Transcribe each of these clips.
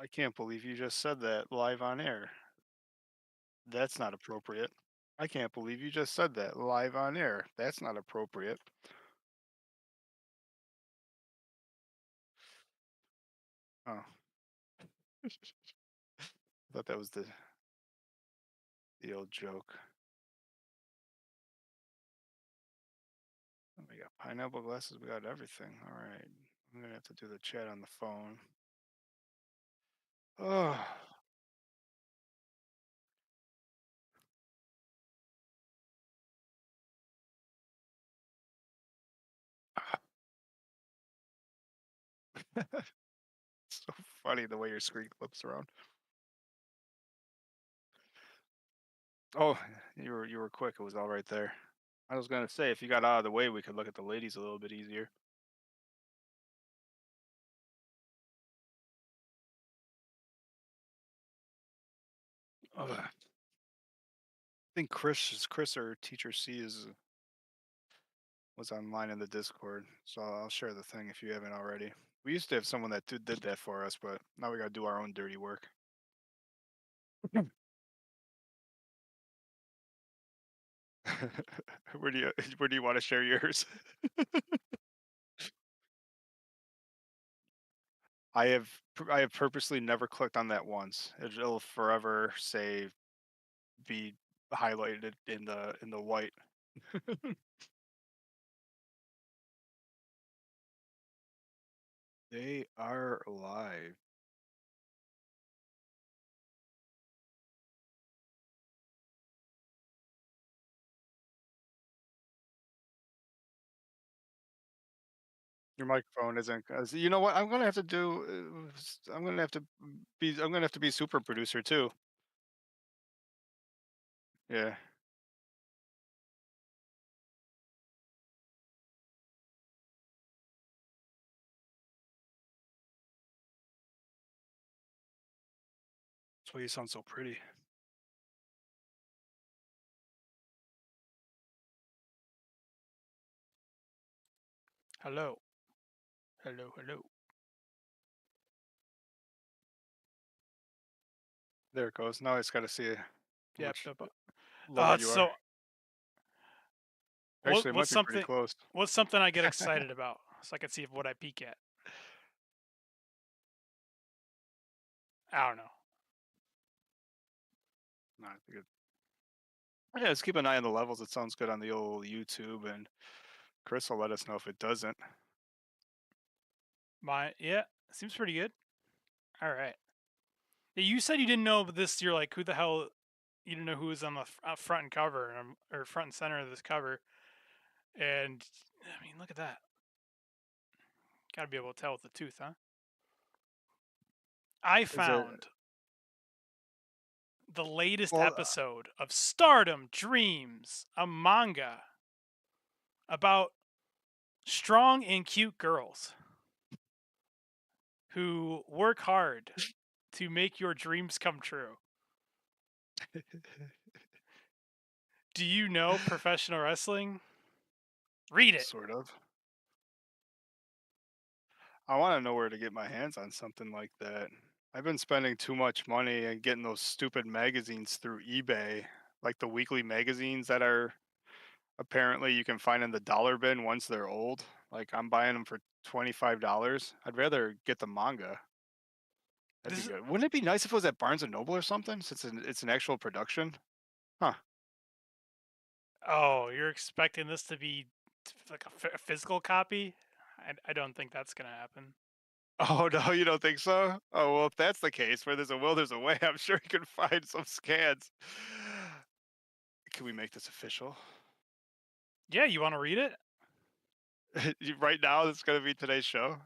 I can't believe you just said that live on air. That's not appropriate. I can't believe you just said that live on air. That's not appropriate. Oh, I thought that was the old joke. We got pineapple glasses. We got everything. All right. I'm gonna have to do the chat on the phone. Oh, it's so funny the way your screen flips around. Oh, you were quick. It was all right there. I was gonna say if you got out of the way, we could look at the ladies a little bit easier. Ugh. I think Chris or Teacher C is was online in the Discord, so I'll share the thing if you haven't already. We used to have someone that did that for us, but now we gotta do our own dirty work. where do you where do you want to share yours? I have purposely never clicked on that once. It'll forever say be highlighted in the white. They are live. Your microphone isn't. You know what? I'm gonna have to do. I'm gonna have to be. I'm gonna have to be super producer too. Yeah. That's why you sound so pretty. Hello. Hello. Hello. There it goes. Now I just gotta see how Yep. much Yep. lower you are. So Actually, it might what's be pretty something close. what's something I get excited about so I can see what I peak at. I don't know. No, I think yeah, let's keep an eye on the levels. It sounds good on the old YouTube, and Chris will let us know if it doesn't. Yeah, seems pretty good. All right. Yeah, you said you didn't know this. You're like, who the hell? You didn't know who was on the front and cover or front and center of this cover. And I mean, look at that. Got to be able to tell with the tooth, huh? I Is it found the latest well? episode of Stardom Dreams, a manga about strong and cute girls who work hard to make your dreams come true. Do you know professional wrestling? Read it. Sort of. I want to know where to get my hands on something like that. I've been spending too much money and getting those stupid magazines through eBay, like the weekly magazines that are apparently you can find in the dollar bin once they're old. Like I'm buying them for $25. I'd rather get the manga. That'd be This is, good. Wouldn't it be nice if it was at Barnes and Noble or something? Since it's an actual production. Huh. oh, you're expecting this to be like a physical copy? I don't think that's gonna happen. Oh no, you don't think so? Oh well, if that's the case, where there's a will, there's a way. I'm sure you can find some scans. Can we make this official? Yeah, you want to read it? Right now, this is going to be today's show.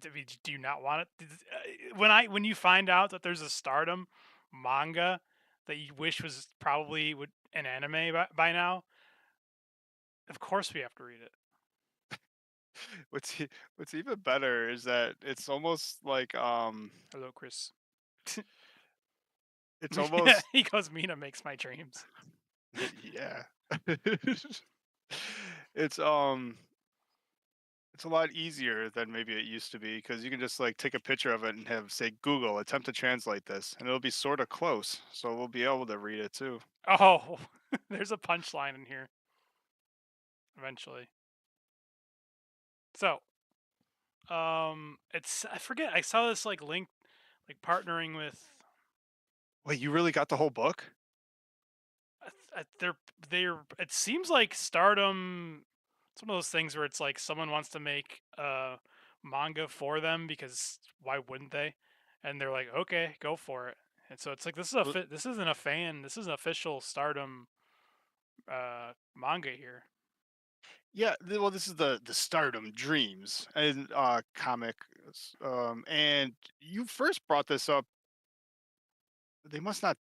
Do you not want it? When you find out that there's a Stardom manga that you wish was probably would an anime by now, of course we have to read it. What's even better is that it's almost like Hello, Chris. it's almost He goes, Mina makes my dreams. yeah. It's It's a lot easier than maybe it used to be because you can just like take a picture of it and have say Google attempt to translate this, and it'll be sort of close, so we'll be able to read it too. Oh, there's a punchline in here eventually. So, it's I forget. I saw this like link, like partnering with. Wait, you really got the whole book? They're. It seems like Stardom. It's one of those things where it's like someone wants to make manga for them because why wouldn't they? And they're like, okay, go for it. And so it's like this isn't a fan. This is an official Stardom manga here. Yeah, well, this is the Stardom Dreams and comic, and you first brought this up. They must not.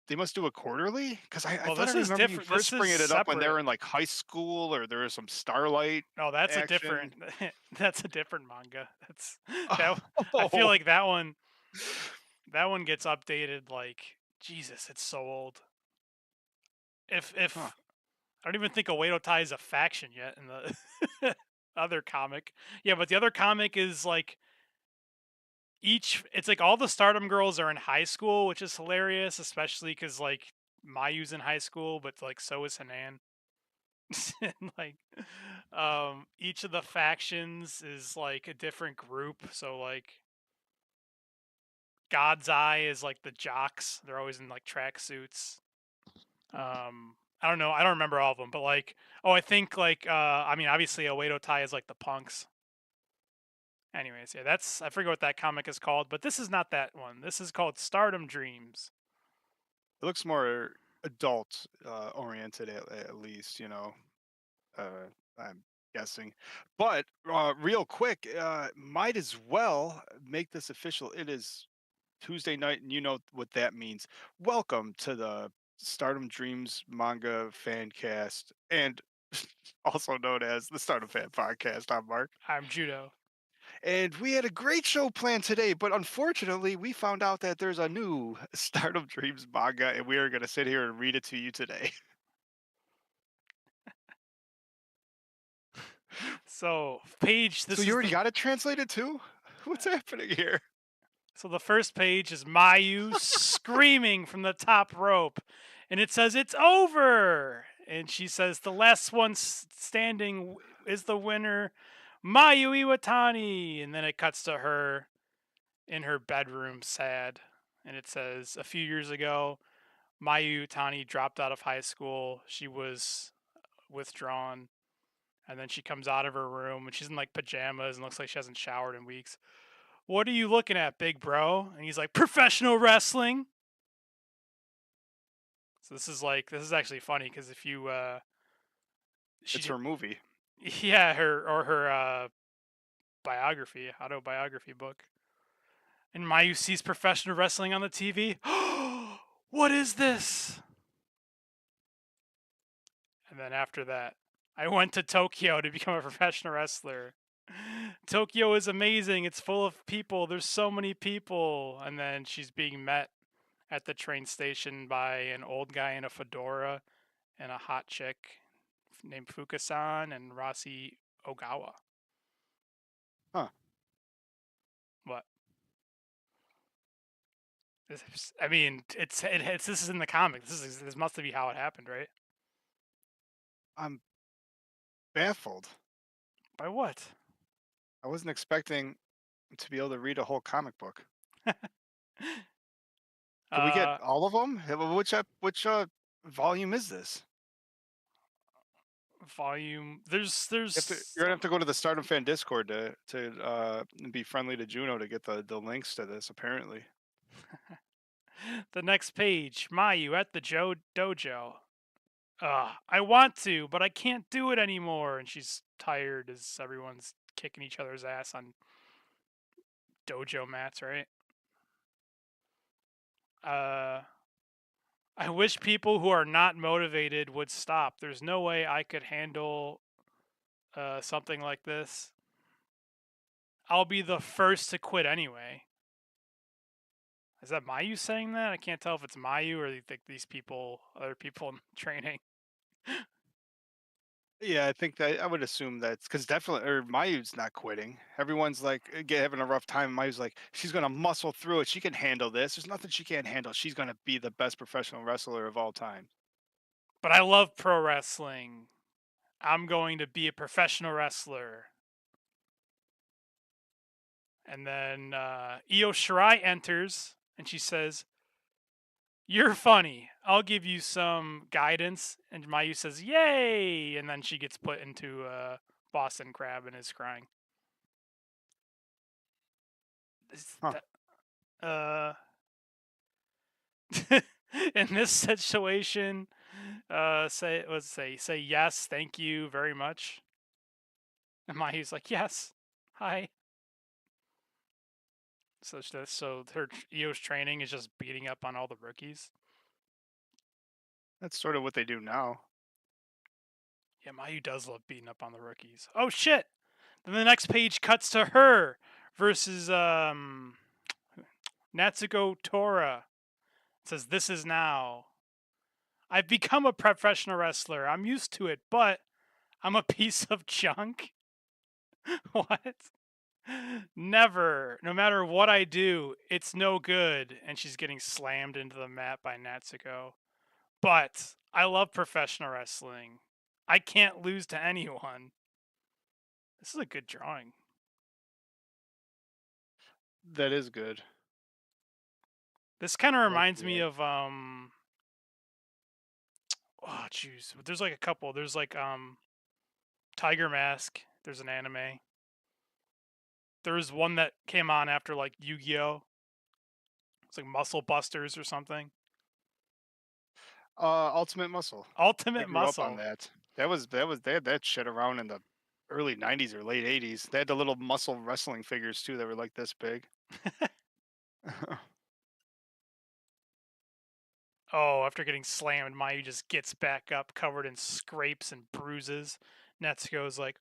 They must do it quarterly because I Well, thought I this is remember you different. This first is bringing it up when they separate. were in like high school or there was some Starlight No, that's a action. different. That's a different manga. That's that. I feel Oh, like that one gets updated. Like Jesus, it's so old. huh. If I don't even think Oedo Tai is a faction yet in the other comic. Yeah, but the other comic is like it's like all the Stardom girls are in high school, which is hilarious, especially because like Mayu's in high school, but like so is Hanan. And like each of the factions is like a different group. So like God's Eye is like the jocks. They're always in like track suits. I don't know. I don't remember all of them, but like, oh, I think like, I mean, obviously, Oedo Tai is like the punks. Anyways, yeah, I forget what that comic is called, but this is not that one. This is called Stardom Dreams. It looks more adult oriented at least, I'm guessing. But real quick, might as well make this official. It is Tuesday night, and you know what that means. Welcome to the Stardom Dreams manga fan cast, and also known as the Stardom Fan Podcast. I'm Mark. I'm Judo. And we had a great show planned today, but unfortunately, we found out that there's a new Stardom Dreams manga, and we are going to sit here and read it to you today. So page. So This you is already the. got it translated too? What's happening here? So the first page is Mayu screaming from the top rope, and it says it's over. And she says the last one standing is the winner, Mayu Iwatani. And then it cuts to her in her bedroom, sad. And it says a few years ago, Mayu Iwatani dropped out of high school. She was withdrawn. And then she comes out of her room and she's in like pajamas and looks like she hasn't showered in weeks. What are you looking at, big bro? And he's like, professional wrestling. So this is actually funny because if you she It's did her movie. yeah her biography autobiography book, and Mayu sees professional wrestling on the TV. What is this? And then after that, I went to Tokyo to become a professional wrestler. Tokyo is amazing. It's full of people. There's so many people. And then she's being met at the train station by an old guy in a fedora and a hot chick named Fukasan and Rasi Ogawa. Huh. What? I mean, this is in the comic. This must be how it happened, right? I'm baffled. By what? I wasn't expecting to be able to read a whole comic book. Can we get uh, all of them? Which volume is this? volume. You're gonna have to go to the Stardom Fan Discord to be friendly to Juno to get the links to this. Apparently, The next page. Mayu at the dojo. I want to, but I can't do it anymore. And she's tired as everyone's kicking each other's ass on dojo mats, right? Uh, I wish people who are not motivated would stop. There's no way I could handle something like this. I'll be the first to quit anyway. Is that Mayu saying that? I can't tell if it's Mayu or you think these people, other people in training. Yeah, I think that I would assume that's because definitely, or Mayu's not quitting. Everyone's like having a rough time. Mayu's like, she's gonna muscle through it. She can handle this. There's nothing she can't handle. She's gonna be the best professional wrestler of all time. But I love pro wrestling. I'm going to be a professional wrestler. And then Io Shirai enters and she says, "You're funny. I'll give you some guidance." And Mayu says, "Yay!" And then she gets put into Boston Crab and is crying. Huh. Uh, in this situation, say yes, thank you very much. And Mayu's like, "Yes, hi." So her Io's training is just beating up on all the rookies. That's sort of what they do now. Yeah, Mayu does love beating up on the rookies. Oh shit! Then the next page cuts to her versus Natsuko Tora. It says, "This is now. I've become a professional wrestler. I'm used to it, but I'm a piece of junk." What? Never. No matter what I do, it's no good. And she's getting slammed into the mat by Natsuko. But I love professional wrestling. I can't lose to anyone. This is a good drawing. That is good. This kind of I like reminds the me art. of oh jeez. There's like a couple. There's like Tiger Mask. There's an anime. There's one that came on after like Yu-Gi-Oh. It's like Muscle Busters or something. Ultimate Muscle. I Ultimate grew up on Muscle. that. That was they had that shit around in the early '90s or late '80s. They had the little muscle wrestling figures too that were like this big. Oh, after getting slammed, Mayu just gets back up covered in scrapes and bruises. Netsuko's like,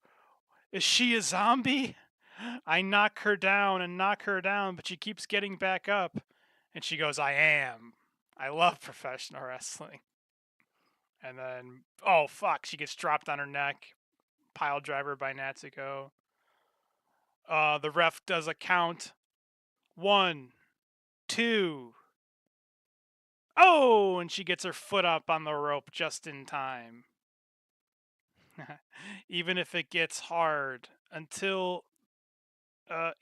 "Is she a zombie? I knock her down and knock her down, but she keeps getting back up." And she goes, "I am. I love professional wrestling." And then, oh fuck, she gets dropped on her neck, pile driver by Natsuko. The ref does a count. 1, 2. Oh, and she gets her foot up on the rope just in time. Even if it gets hard,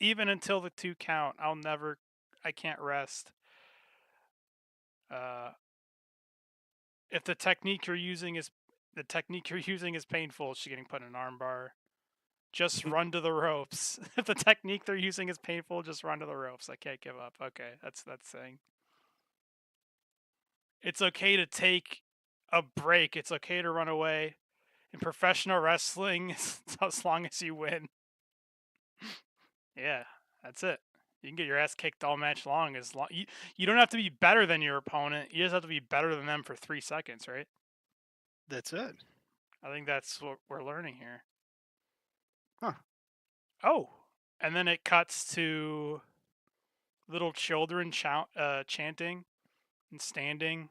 even until the 2 count, I can't rest. Uh, if the technique you're using is painful, she's getting put in an armbar. Just run to the ropes. If the technique they're using is painful, just run to the ropes. I can't give up. Okay, that's saying. It's okay to take a break. It's okay to run away. In professional wrestling, as long as you win. Yeah, that's it. You can get your ass kicked all match long as long you don't have to be better than your opponent. You just have to be better than them for 3 seconds, right? That's it. I think that's what we're learning here. Huh. Oh, and then it cuts to little children chanting and standing,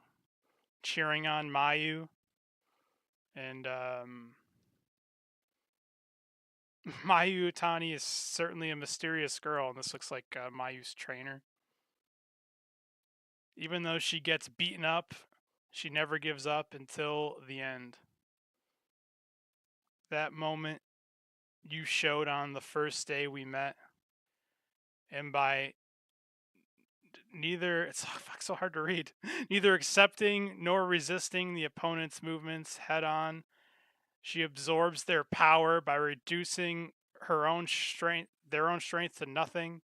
cheering on Mayu, and Mayu Utani is certainly a mysterious girl, and this looks like Mayu's trainer. Even though she gets beaten up, she never gives up until the end. That moment you showed on the first day we met, and by neither it's so hard to read, neither accepting nor resisting the opponent's movements head on, she absorbs their power by reducing their own strength to nothing.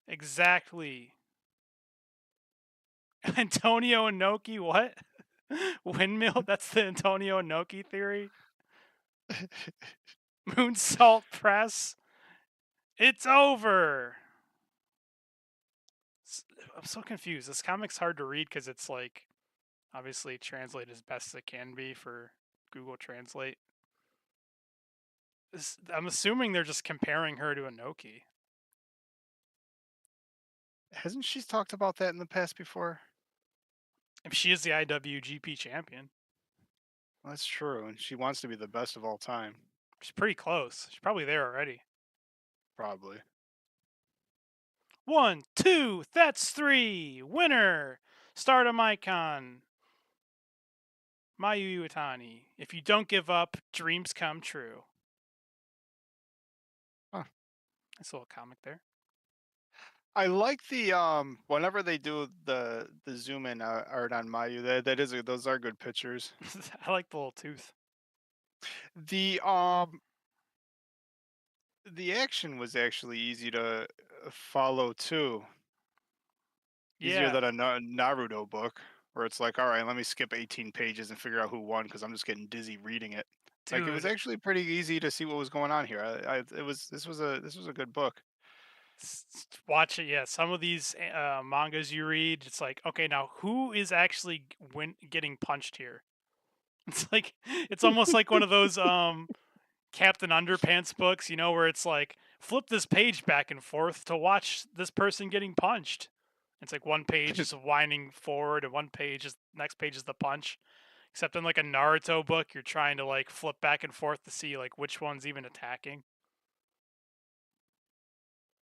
Exactly. Antonio Inoki, what? Windmill? That's the Antonio Inoki theory. Moonsault press. It's over. I'm so confused. This comic's hard to read because it's like obviously translate as best as it can be for Google Translate. I'm assuming they're just comparing her to Inoki. Hasn't she talked about that in the past before? If she is the IWGP champion, That's true, and she wants to be the best of all time, she's pretty close. She's probably there already. probably. 1, 2, that's 3. Winner, Stardom icon, Mayu Iwatani. If you don't give up, dreams come true. Huh. Nice little comic there. I like the whenever they do the zoom in art on Mayu, those are good pictures. I like the little tooth. The the action was actually easy to follow too. Easier Yeah, than a Naruto book where it's like, all right, let me skip 18 pages and figure out who won because I'm just getting dizzy reading it. Like it was dude. actually pretty easy to see what was going on here. It was this was a good book. Watch it. Yeah, some of these mangas you read, it's like, okay, now who is actually getting punched here? It's like it's almost like one of those Captain Underpants books, where it's like flip this page back and forth to watch this person getting punched. It's like one page is winding forward and one page is next page is the punch. Except in like a Naruto book, you're trying to like flip back and forth to see like which one's even attacking.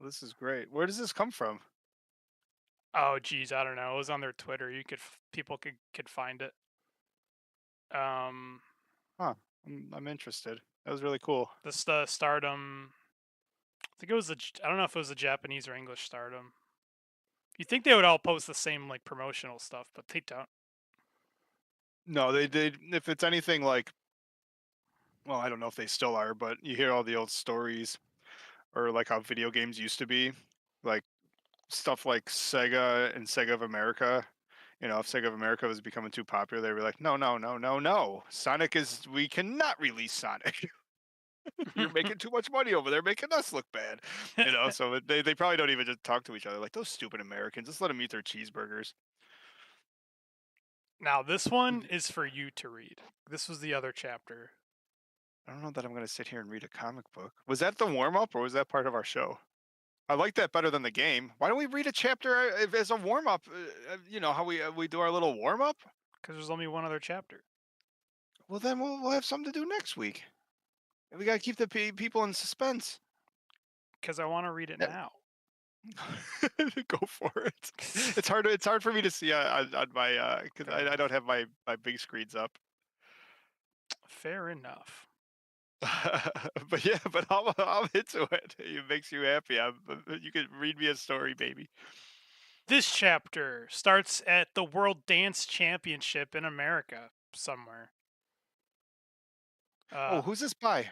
This is great. Where does this come from? Oh geez, I don't know. It was on their Twitter. People could find it. Um, Huh. I'm interested. That was really cool. the Stardom. I think it was I don't know if it was a Japanese or English Stardom. You think they would all post the same like promotional stuff, but they don't. No, they did. If it's anything like, well, I don't know if they still are, but you hear all the old stories or like how video games used to be, like stuff like Sega and Sega of America. You know, if Sega of America was becoming too popular, they were like, no, no, no, no, no. Sonic is, we cannot release Sonic. You're making too much money over there, making us look bad. You know, so they probably don't even just talk to each other like those stupid Americans. Just let them eat their cheeseburgers. Now this one is for you to read. This was the other chapter. I don't know that I'm going to sit here and read a comic book. Was that the warm up or was that part of our show? I like that better than the game. Why don't we read a chapter as a warm up? You know how we do our little warm up. Because there's only one other chapter. Well, then we'll have something to do next week. We got to keep the people in suspense. Because I want to read it now. Go for it. It's hard. It's hard for me to see on my because I don't have my big screens up. Fair enough. But yeah, but I'm into it. It makes you happy. You can read me a story, baby. This chapter starts at the World Dance Championship in America somewhere. Oh, who's this by?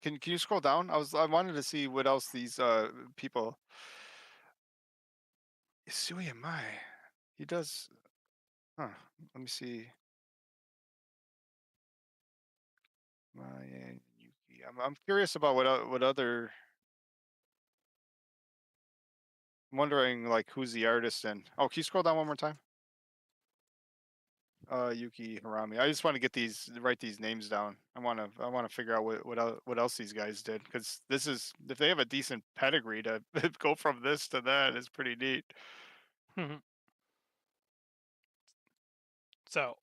Can you scroll down? I wanted to see what else these people. Suya Mai. He does. Huh. Let me see. Mai and Yuki. I'm curious about what other. I'm wondering like who's the artist and. Oh, can you scroll down one more time? Yuki Harami. I just want to get write these names down. I want to figure out what else these guys did because this is if they have a decent pedigree to go from this to that is pretty neat. So,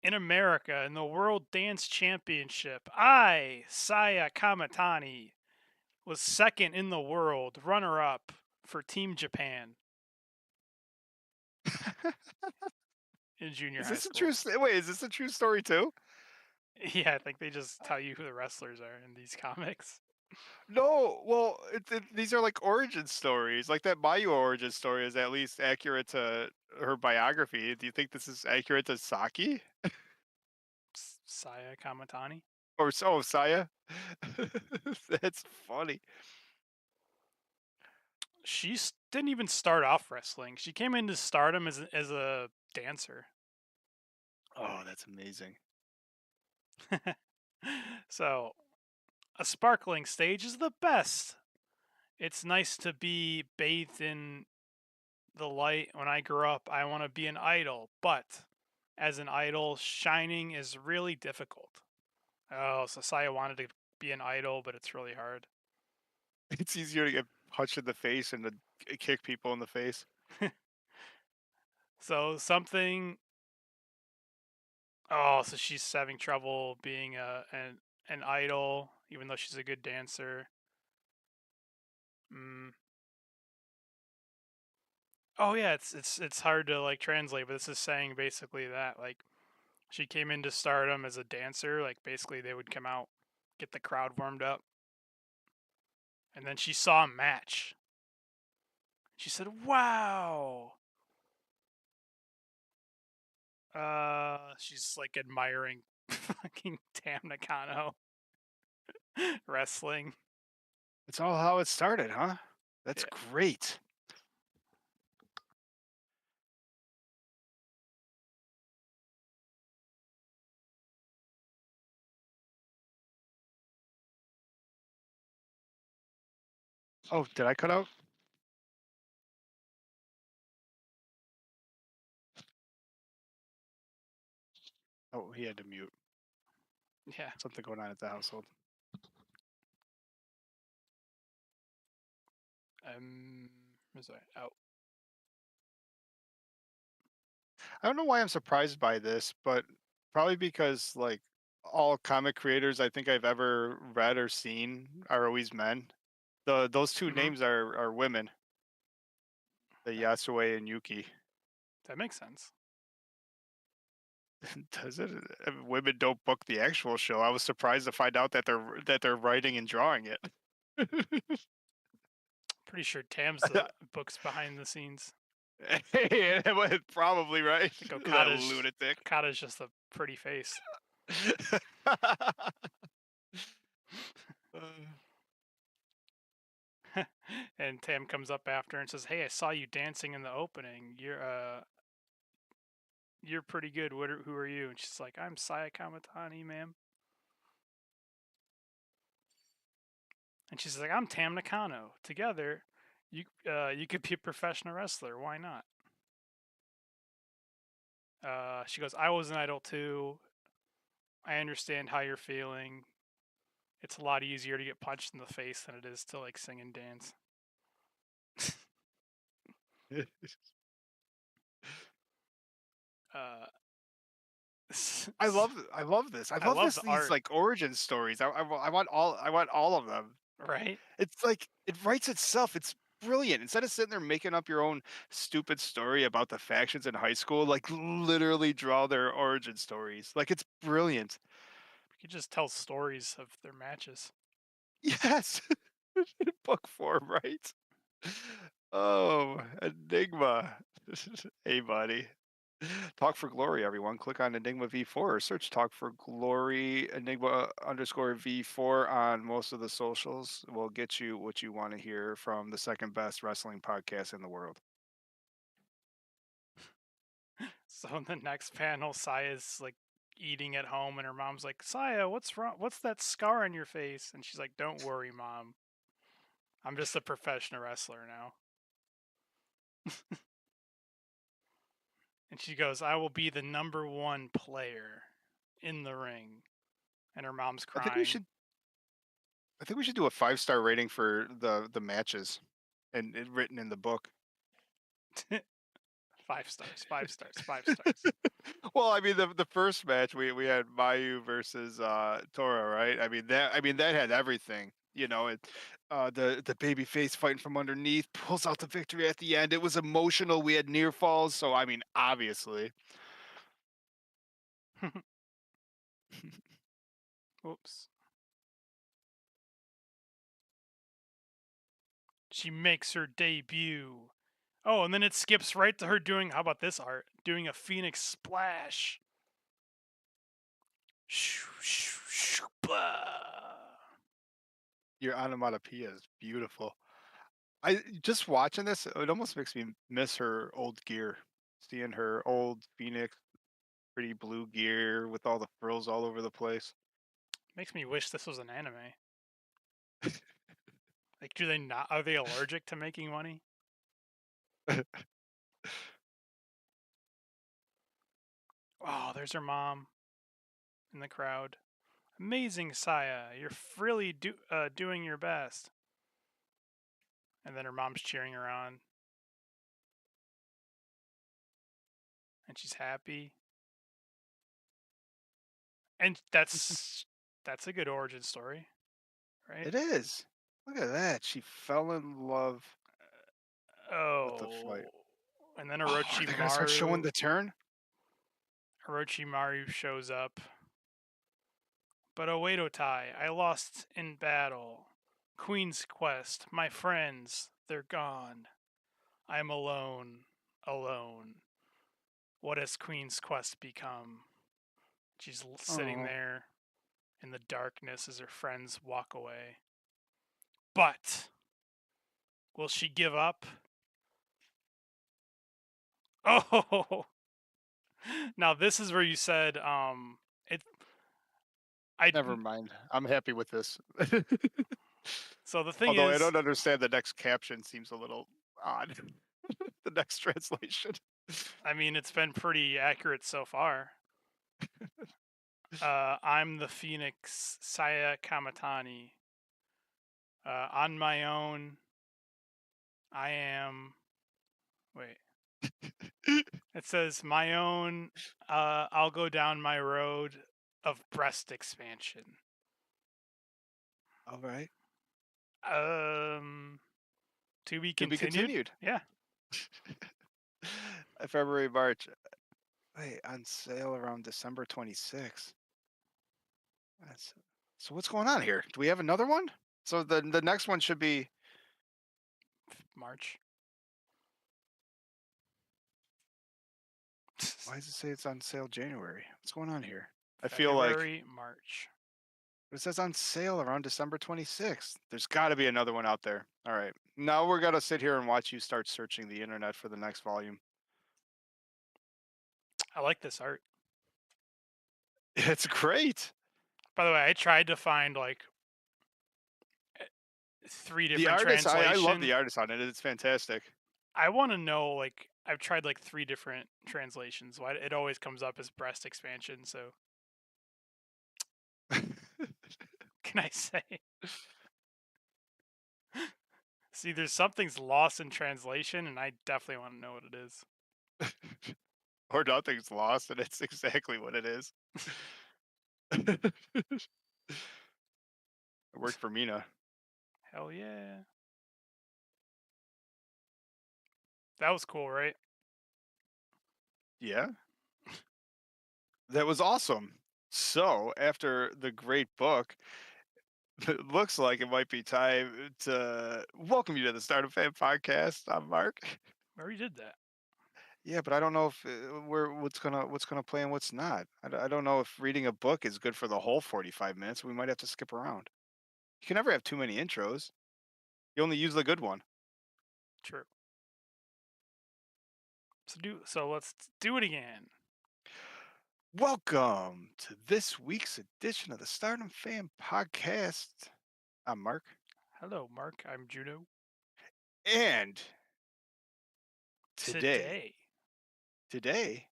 in America, in the World Dance Championship, Saya Kamitani, was second in the world, runner up for Team Japan in junior Is high this a school. wait? Is this a true story too? Yeah, I think they just tell you who the wrestlers are in these comics. No, well, these are like origin stories. Like that Mayu origin story is at least accurate to her biography. Do you think this is accurate to Saki Saya Kamitani. or so Saya? That's funny. She didn't even start off wrestling. She came into Stardom as a dancer. Oh, that's amazing. So, a sparkling stage is the best. It's nice to be bathed in the light. When I grew up, I want to be an idol, but as an idol, shining is really difficult. Oh, so Saya wanted to be an idol, but it's really hard. It's easier to get punched in the face and to kick people in the face. So something Oh, so she's having trouble being an idol, even though she's a good dancer. Mm. Oh yeah, it's hard to like translate, but this is saying basically that like she came into Stardom as a dancer, like basically they would come out, get the crowd warmed up, and then she saw a match. She said, "Wow." She's like admiring fucking Tam Nakano wrestling. It's all how it started, huh? That's Yeah. great. Oh, did I cut out? Oh, he had to mute. Yeah. Something going on at the household. Sorry. Oh. I don't know why I'm surprised by this, but probably because like all comic creators I think I've ever read or seen are always men. Those two Mm-hmm. names are women, the Yasue and Yuki. That makes sense. Does it? Women don't book the actual show. I was surprised to find out that they're writing and drawing it. Pretty sure Tam's the books behind the scenes. Probably right. I think That lunatic. Okada's just a pretty face. And Tam comes up after and says, "Hey, I saw you dancing in the opening. You're pretty good. Who are you?" And she's like, "I'm Saya Kamitani, ma'am." And she's like, "I'm Tam Nakano. Together, you could be a professional wrestler. Why not?" She goes, "I was an idol too. I understand how you're feeling. It's a lot easier to get punched in the face than it is to like sing and dance." Uh, I love this. I I love love this. the These art, like origin stories. I want all of them. right? It's like it writes itself. It's brilliant. Instead of sitting there making up your own stupid story about the factions in high school, like literally draw their origin stories. Like it's brilliant. We could just tell stories of their matches. Yes, in book form, right? Oh, Enigma. Hey, buddy. Talk for Glory, everyone. Click on Enigma V4 or search Talk for Glory Enigma underscore V4 on most of the socials. We'll get you what you want to hear from the second best wrestling podcast in the world. So in the next panel, Saya's like eating at home, and her mom's like, "Saya, what's wrong? What's that scar on your face?" And she's like, "Don't worry, mom. I'm just a professional wrestler now." And she goes, "I will be the number one player in the ring." And her mom's I think we crying. should I think we should do a 5-star rating for the matches and it written in the book. 5 stars, 5 stars, 5 stars. Well, I mean the first match we had Mayu versus Tora, right? I mean that had everything. You know, the baby face fighting from underneath pulls out the victory at the end. It was emotional. We had near falls, so I mean, obviously. Whoops. She makes her debut. Oh, and then it skips right to her doing, how about this art? Doing a Phoenix splash. Shoo, shoo, shoo, blah. Your onomatopoeia is beautiful. I just watching this, it almost makes me miss her old gear. Seeing her old Phoenix, pretty blue gear with all the frills all over the place. Makes me wish this was an anime. Like, do they not? Are they allergic to making money? Oh, there's her mom in the crowd. Amazing, Saya. You're really doing your best. And then her mom's cheering her on. And she's happy. And that's a good origin story, right? It is. Look at that. She fell in love with the fight. Oh, and then Oh, are they gonna start showing the turn? Orochimaru shows up. But oh wait, Otai, I lost in battle. Queen's Quest, my friends, they're gone. I'm alone, alone. What has Queen's Quest become? She's sitting Oh, there in the darkness as her friends walk away. But will she give up? Oh, now this is where you said it. I never mind. I'm happy with this. so the thing Although I is, don't understand the next caption seems a little odd. The next translation. I mean, it's been pretty accurate so far. I'm the Phoenix, Saya Kamitani. On my own, I am. Wait. It says, my own, I'll go down my road of breast expansion. All right. To be To be continued. Yeah. February, March. Wait, on sale around December 26th. So what's going on here? Do we have another one? So the next one should be March. why does it say it's on sale January? What's going on here? I feel like February, March. it says on sale around December 26th. There's got to be another one out there. All right. Now we're going to sit here and watch you start searching the internet for the next volume. I like this art. It's great. By the way, I tried to find like 3 different The artist, translations. I love the artist on it. It's fantastic. I want to know, like, I've tried like 3 different translations. Why it always comes up as breast expansion, so can I say? See, there's something's lost in translation, and I definitely want to know what it is. Or nothing's lost, and it's exactly what it is. It worked for Mina. Hell yeah. That was cool, right? Yeah. That was awesome. So, after the great book, it looks like it might be time to welcome you to the Stardom Fan Podcast. I'm Mark. We already did that. Yeah, but I don't know if what's gonna play and what's not. I don't know if reading a book is good for the whole 45 minutes. We might have to skip around. You can never have too many intros. You only use the good one. True. So let's do it again. Welcome to this week's edition of the Stardom Fan Podcast. I'm Mark, Hello, Mark. I'm Juno. and today, Today.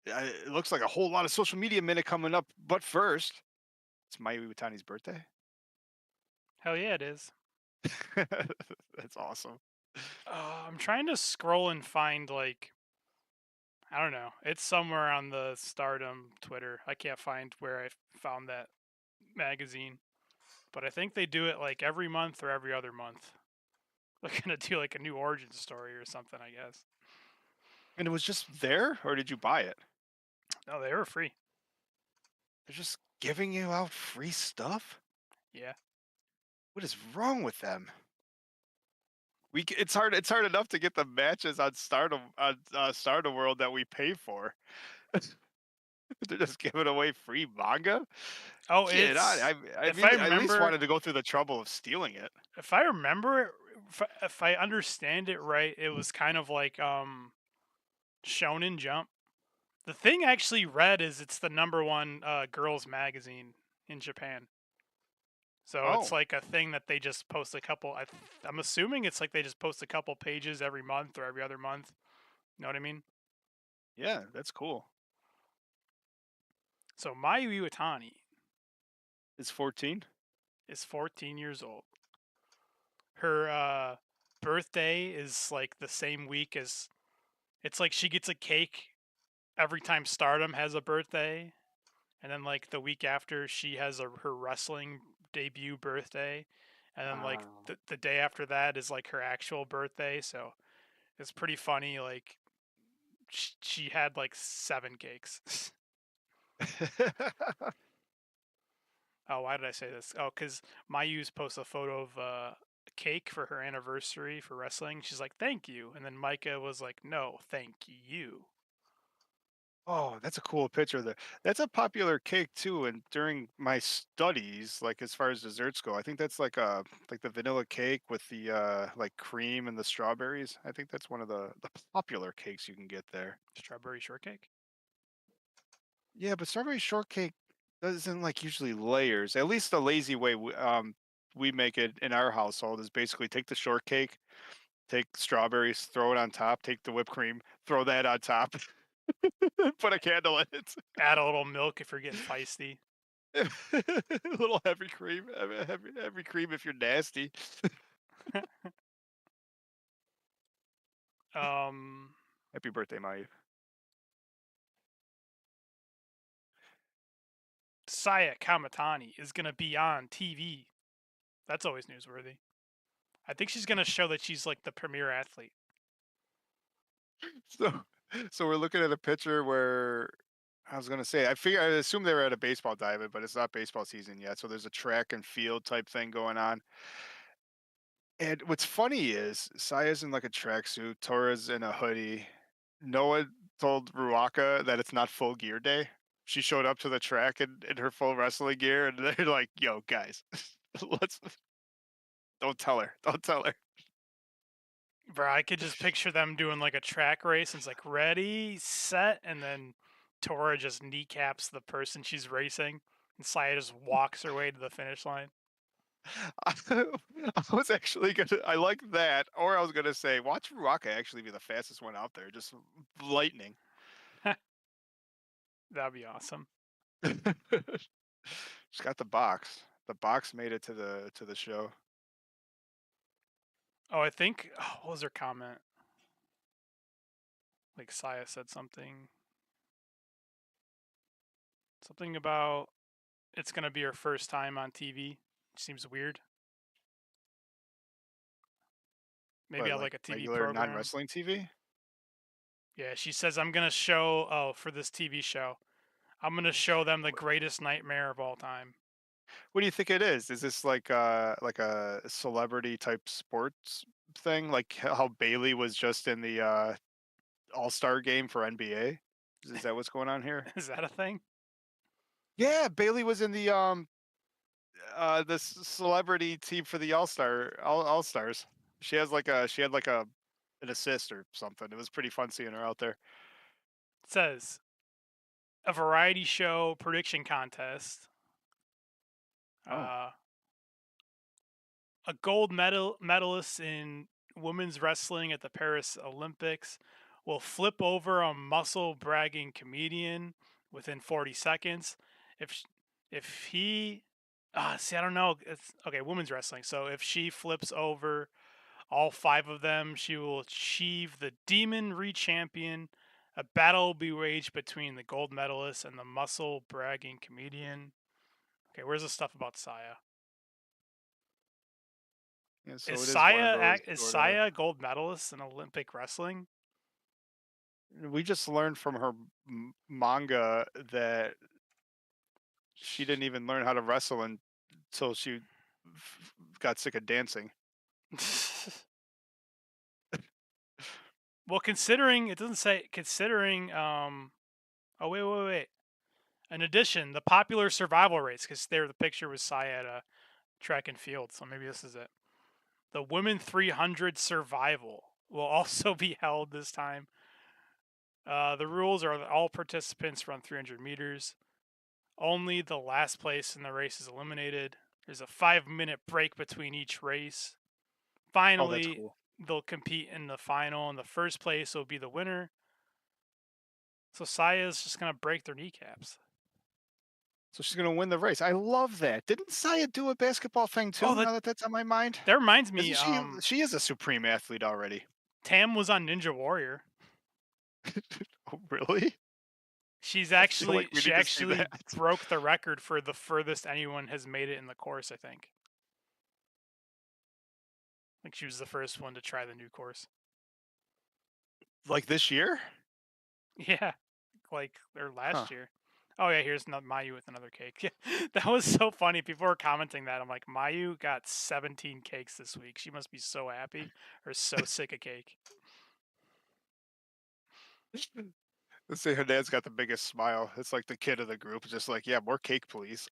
it looks like a whole lot of social media minute coming up. But first, it's Mai Iwatani's birthday. Hell yeah, it is. That's awesome. I'm trying to scroll and find, like, I don't know. It's somewhere on the Stardom Twitter. I can't find where I found that magazine. But I think they do it like every month or every other month. They're gonna do like a new origin story or something, I guess. And it was just there, or did you buy it? No, they were free. They're just giving you out free stuff? Yeah. What is wrong with them? It's hard enough to get the matches on Stardom World that we pay for. They're just giving away free manga. Oh, Get it's. on. I If mean, I at least remember, wanted to go through the trouble of stealing it. if I remember it, if I understand it right, it was kind of like Shonen Jump. The thing I actually read is it's the #1 girls magazine in Japan. So it's Oh, like a thing that they just post a couple. I'm assuming it's like they just post a couple pages every month or every other month. You know what I mean? yeah, that's cool. So Mayu Iwatani It's 14. is 14 years old. Her birthday is like the same week as. It's like she gets a cake every time Stardom has a birthday, and then like the week after she has her wrestling debut birthday, and then like Oh. the day after that is like her actual birthday. So it's pretty funny. Like she had like 7 cakes. Oh, why did I say this? Oh, because Mayu's posts a photo of a cake for her anniversary for wrestling. She's like, "Thank you," and then Micah was like, "No, thank you." Oh, that's a cool picture there. That's a popular cake too. And during my studies, like as far as desserts go, I think that's like the vanilla cake with the like cream and the strawberries. I think that's one of the popular cakes you can get there. Strawberry shortcake. Yeah, but strawberry shortcake doesn't like usually layers. At least the lazy way we make it in our household is basically take the shortcake, take strawberries, throw it on top, take the whipped cream, throw that on top, put a candle in it. Add a little milk if you're getting feisty. A little heavy cream, heavy cream if you're nasty. um, Happy birthday, Maya. Saya Kamitani is gonna be on TV. That's always newsworthy. I think she's gonna show that she's like the premier athlete. So, so we're looking at a picture where I was gonna say I assume they were at a baseball diamond, but it's not baseball season yet. So there's a track and field type thing going on. And what's funny is Saya's in like a tracksuit, Tora's in a hoodie. Noah told Ruaka that it's not full gear day. She showed up to the track in her full wrestling gear, and they're like, "Yo, guys, let's don't tell her, don't tell her." Bro, I could just picture them doing like a track race and it's like ready, set, and then Tora just kneecaps the person she's racing and Saya just walks her way to the finish line. I was actually gonna, I like that, or I was gonna say, watch Ruaka actually be the fastest one out there, just lightning. That'd be awesome. She's got the box. The box made it to the show. Oh, I think what was her comment? Like Saya said something about it's gonna be her first time on TV. Seems weird. Maybe But on like like a TV regular program. non-wrestling TV. Yeah, she says I'm gonna show for this TV show. I'm gonna show them the greatest nightmare of all time. What do you think it is? Is this like a celebrity type sports thing? Like how Bailey was just in the All-Star game for NBA? Is that what's going on here? Is that a thing? Yeah, Bailey was in the celebrity team for the All-Stars. She had like a an assist or something. It was pretty fun seeing her out there. It says a variety show prediction contest. Oh, Uh, a gold medalist in women's wrestling at the Paris Olympics will flip over a muscle bragging comedian within 40 seconds. If if he see, I don't know. It's okay, women's wrestling. So if she flips over all 5 of them, she will achieve the Demon Re-Champion. A battle will be waged between the gold medalist and the muscle bragging comedian. Okay, where's the stuff about Saya? yeah. So Is it is one of Saya those is sort of. Saya gold medalist in Olympic wrestling? We just learned from her manga that she didn't even learn how to wrestle until she got sick of dancing. Well, considering it doesn't say considering oh wait. In addition, the popular survival race, because there the picture was Saya at a track and field, so maybe this is it. The women 300 survival will also be held this time. The rules are that all participants run 300 meters. Only the last place in the race is eliminated. There's a 5-minute break between each race. Oh, that's Finally, cool. they'll compete in the final, and the first place will be the winner. So Saya's just gonna break their kneecaps. So she's gonna win the race. I love that. Didn't Saya do a basketball thing Oh, too? Now that that's on my mind, that reminds me. isn't she? She is a supreme athlete already. Tam was on Ninja Warrior. Oh, really? She like we need to see actually that. broke the record for the furthest anyone has made it in the course, I think. Like she was the first one to try the new course. Like this year? Yeah, like or Huh. last year. Oh yeah, here's Mayu with another cake. That was so funny. People were commenting that. I'm like, Mayu got 17 cakes this week. She must be so happy or so sick of cake. Let's say her dad's got the biggest smile. It's like the kid of the group, just like, yeah, more cake, please.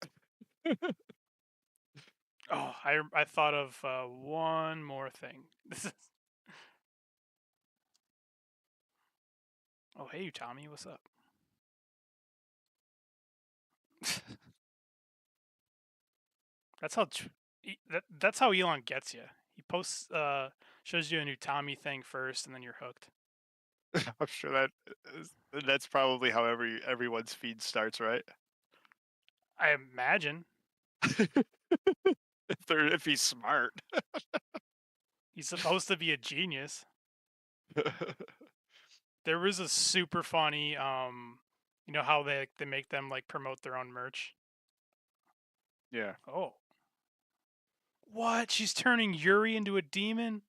Oh, I thought of one more thing. This is. Oh hey, Tommy, what's up? That's how that's how Elon gets you. He posts shows you a new Tommy thing first, and then you're hooked. I'm sure that's probably how everyone's feed starts, right? I imagine If he's smart. he's supposed to be a genius. There was a super funny you know how they make them like promote their own merch. Yeah. Oh, what? She's turning Yuri into a demon?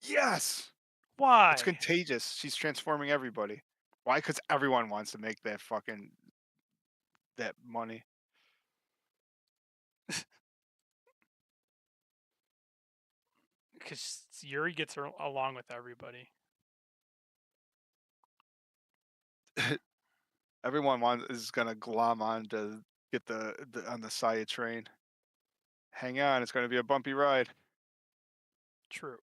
Yes. It's Why? contagious. She's transforming everybody. Why? Because everyone wants to make that money. Because Yuri gets her along with everybody. Everyone is gonna glom on to get the on the Saya train. Hang on, it's gonna be a bumpy ride. True.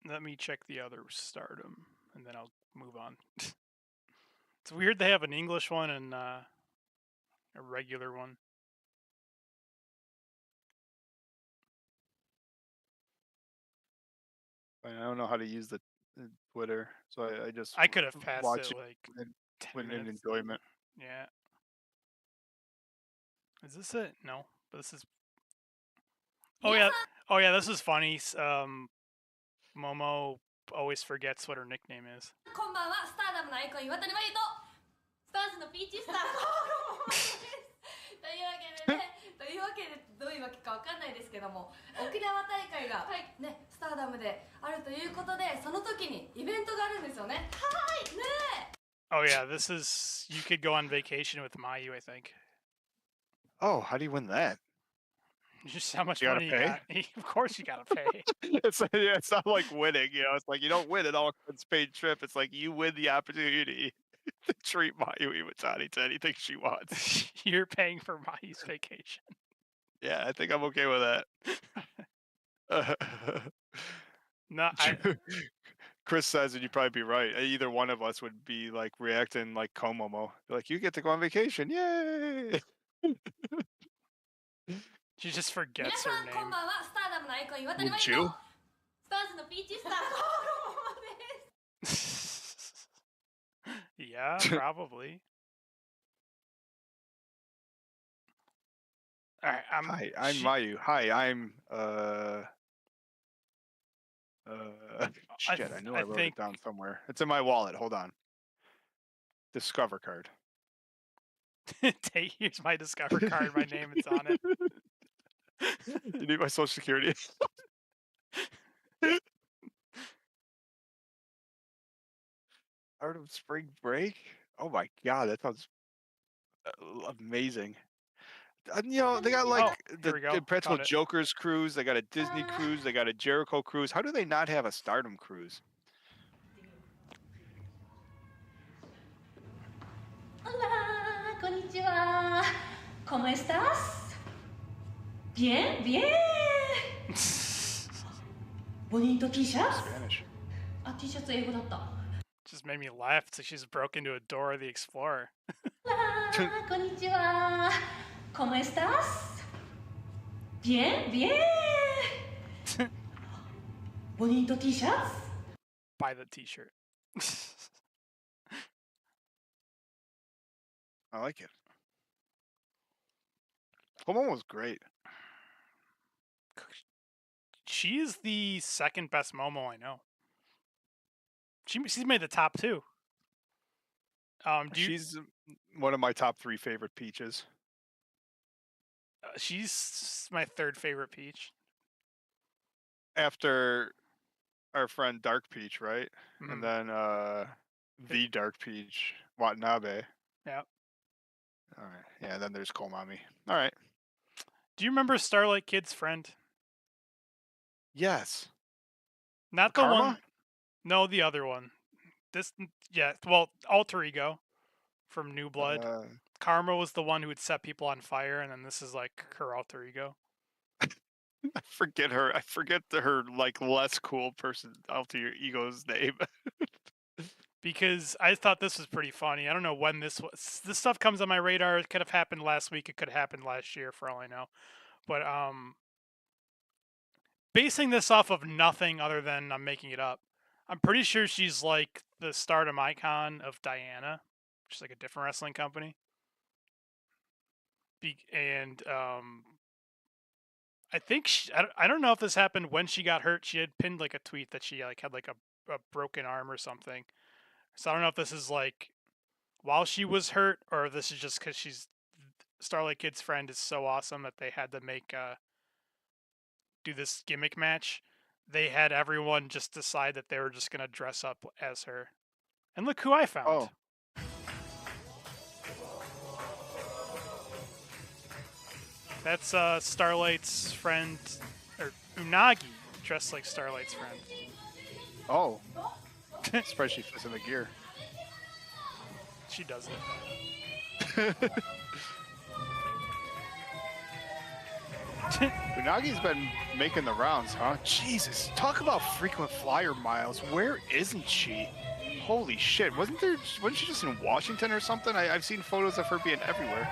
Let me check the other Stardom, and then I'll move on. It's weird they have an English one and a regular one. I don't know how to use the Twitter, so I just I could have passed watch it it like and 10 win in minutes. enjoyment. Yeah. Is this it? No. But this is. Oh yeah. Oh yeah. This is funny. Momo always forgets what her nickname is. こんばんは、スターダムのアイコン岩谷真由とスターズのピーチスターというわけでね、どういうわけかわかんないですけども、沖縄大会が、ね、スターダムであるということで、その時にイベントがあるんですよね。はい。ね。Oh yeah, this is you could go on vacation with Mayu, I think. Oh, how do you win that? Just how much You gotta money pay? you got. Of course you gotta pay. It's not like winning, it's like you don't win it all it's paid trip. It's like you win the opportunity to treat Mayu Iwatani to anything she wants. You're paying for Mayu's vacation. Yeah, I think I'm okay with that. No, Chris says, and you'd probably be right. Either one of us would be like reacting like Komomo. Like, you get to go on vacation. Yay! she just 皆 forgets さ her んこん name. ばんは、スターダムのアイコン岩谷 Would 真由 you? とスターズのピーチスターです。 Yeah, probably. All right, Hi, I'm Mayu. Hi, I'm shit. I knew I wrote it down somewhere. It's in my wallet. Hold on. Discover card. Here's my Discover card. My name is on it. You need my social security. Stardom Spring Break. Oh my god, that sounds amazing. They got like here we go. Impractical Found it. Jokers cruise. They got a Disney cruise. They got a Jericho cruise. How do they not have a Stardom cruise? Hola, konnichiwa. ¿Cómo estás? Bien, bien. Bonito t-shirt? Spanish. あ、T シャツ英語だった。 Just made me laugh. It's like she's broke into a Dora the Explorer. Hola, konnichiwa. ¿Cómo estás? Bien, bien. Bonito t-shirt? Buy the T-shirt. I like it. Homo was great. She is the second best Momo I know. She's made the top 2. She's one of my top 3 favorite Peaches. She's my 3rd favorite Peach. After our friend Dark Peach, right? Mhm. And then the Dark Peach, Watanabe. Yep. All right. Yeah, then there's Komami. All right. Do you remember Starlight Kid's friend? Yes. Not the Karma? one. No, the other one. Alter Ego from New Blood. Karma was the one who would set people on fire, and then this is like her alter ego. I forget her. I forget her like less cool person alter ego's name. Because I thought this was pretty funny. I don't know when this stuff comes on my radar. It could have happened last week. It could have happened last year, for all I know. But basing this off of nothing other than I'm making it up, I'm pretty sure she's like the Stardom icon of Diana, which is like a different wrestling company. I think I don't know if this happened when she got hurt. She had pinned like a tweet that she like had like a broken arm or something. So I don't know if this is like while she was hurt, or if this is just because she's Starlight Kid's friend is so awesome that they had to make do this gimmick match. They had everyone just decide that they were just gonna dress up as her. And look who I found. Oh. That's Starlight's friend, or Unagi, dressed like Starlight's friend. Oh. Surprised she fits in the gear. She does it. Unagi's been making the rounds, huh? Jesus, talk about frequent flyer miles. Where isn't she? Holy shit, wasn't she just in Washington or something? I've seen photos of her being everywhere.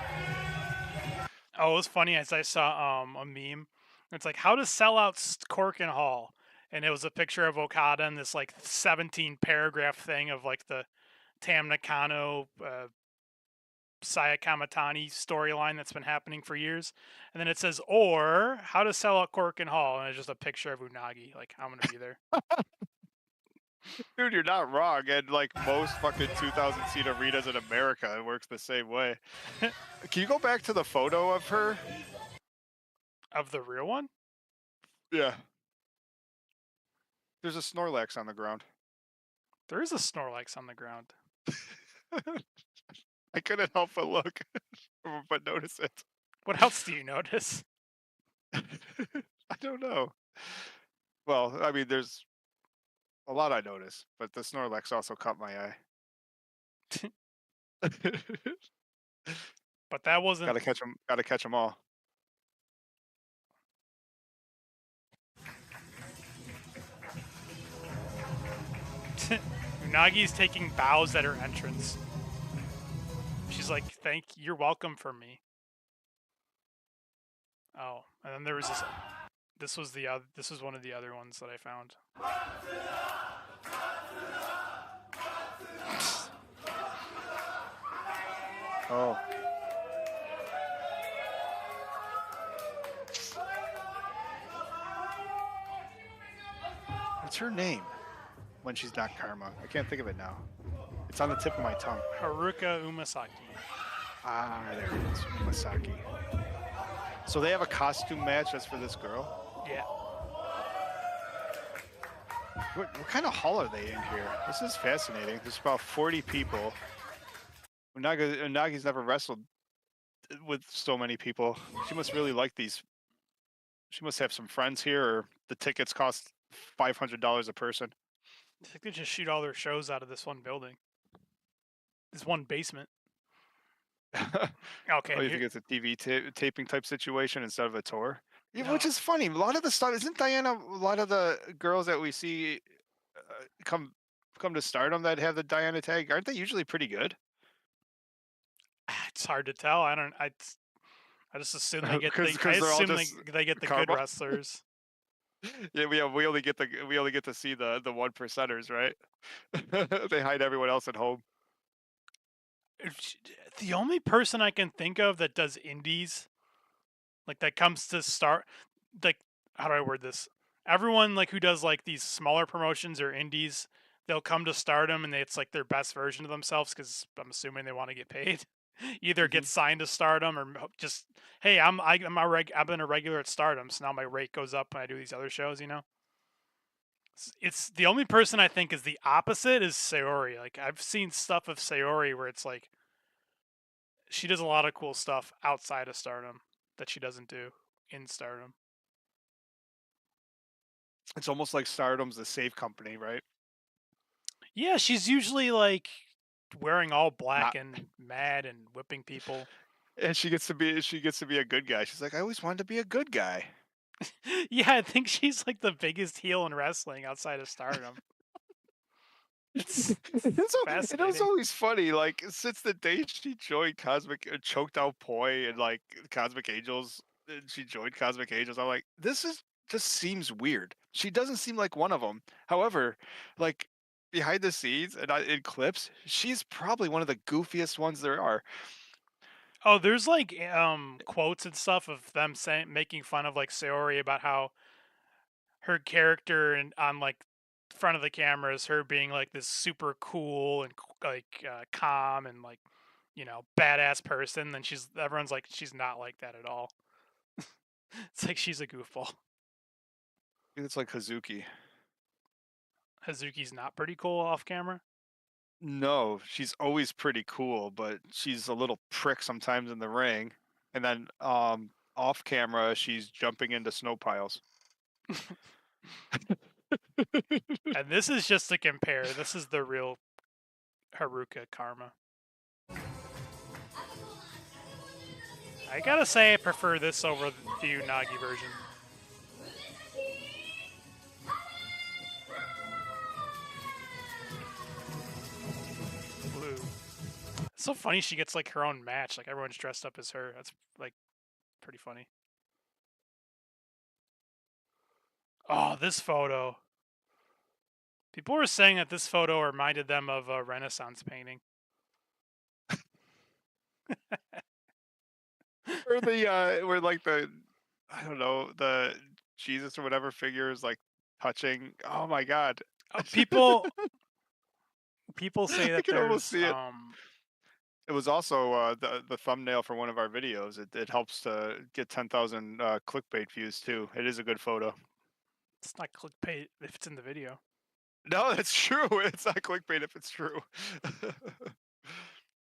Oh, it was funny as I saw a meme. It's like, how to sell out Cork and Hall. And it was a picture of Okada and this like 17 paragraph thing of like the Tam Nakano, Saya Kamitani storyline that's been happening for years. And then it says, or how to sell out Cork and Hall. And it's just a picture of Unagi. Like, I'm going to be there. Dude, you're not wrong. And like most fucking 2,000 seat arenas in America, it works the same way. Can you go back to the photo of her? Of the real one? Yeah. There's a Snorlax on the ground. There is a Snorlax on the ground. I couldn't help but look, but notice it. What else do you notice? I don't know. Well, I mean, there's a lot I noticed, but the Snorlax also caught my eye. But that wasn't. Gotta catch them. Gotta catch them all. Unagi's taking bows at her entrance. She's like, you're welcome for me. Oh, and then there was this. This was one of the other ones that I found. Oh. What's her name when she's not Karma? I can't think of it now. It's on the tip of my tongue. Haruka Umasaki. Ah, there it is. Umasaki. So they have a costume match that's for this girl? Yeah. What kind of hall are they in here? This is fascinating. There's about 40 people. Unagi's never wrestled with so many people. She must really like these. She must have some friends here, or the tickets cost $500 a person. I think they just shoot all their shows out of this one building. This one basement. Okay. Oh, you think it's a TV taping type situation instead of a tour? Yeah, No. which is funny. A lot of the stuff isn't Diana. A lot of the girls that we see come to Stardom that have the Diana tag, aren't they usually pretty good? It's hard to tell. I just assume they get. Because they're all just they get the Karma? good wrestlers. Yeah, we only get to see the 1%ers, right? They hide everyone else at home. The only person I can think of that does indies, like that comes to start, like, how do I word this? Everyone like who does like these smaller promotions or indies they'll come to Stardom and it's like their best version of themselves because I'm assuming they want to get paid. Either get signed to Stardom or just, hey, I've been a regular at Stardom, so now my rate goes up when I do these other shows. It's the only person I think is the opposite is Sayori. Like I've seen stuff of Sayori where it's like she does a lot of cool stuff outside of Stardom that she doesn't do in Stardom. It's almost like Stardom's a safe company, right? Yeah, she's usually like wearing all black and mad and whipping people. And she gets to be a good guy. She's like, I always wanted to be a good guy. Yeah, I think she's like the biggest heel in wrestling outside of Stardom. It's fascinating. It was always funny. Like since the day she joined choked out Poi and like Cosmic Angels, and she joined Cosmic Angels. I'm like, just seems weird. She doesn't seem like one of them. However, like behind the scenes and in clips, she's probably one of the goofiest ones there are. Oh, there's like quotes and stuff of them making fun of like Sayori about how her character and on like front of the camera is her being like this super cool and like calm and like badass person. Then everyone's like she's not like that at all. It's like she's a goofball. I think it's like Hazuki. Hazuki's not pretty cool off camera. No, she's always pretty cool, but she's a little prick sometimes in the ring. And then off camera, she's jumping into snow piles. And this is just to compare. This is the real Haruka Karma. I gotta say I prefer this over the Unagi version. Blue. It's so funny she gets like her own match. Like everyone's dressed up as her. That's like pretty funny. Oh, this photo. People were saying that this photo reminded them of a Renaissance painting. Or where like the Jesus or whatever figure is like touching. Oh my god. People say I that can there's almost see it. It was also the thumbnail for one of our videos. It helps to get 10,000 clickbait views too. It is a good photo. It's not clickbait if it's in the video. No, that's true. It's not clickbait if it's true.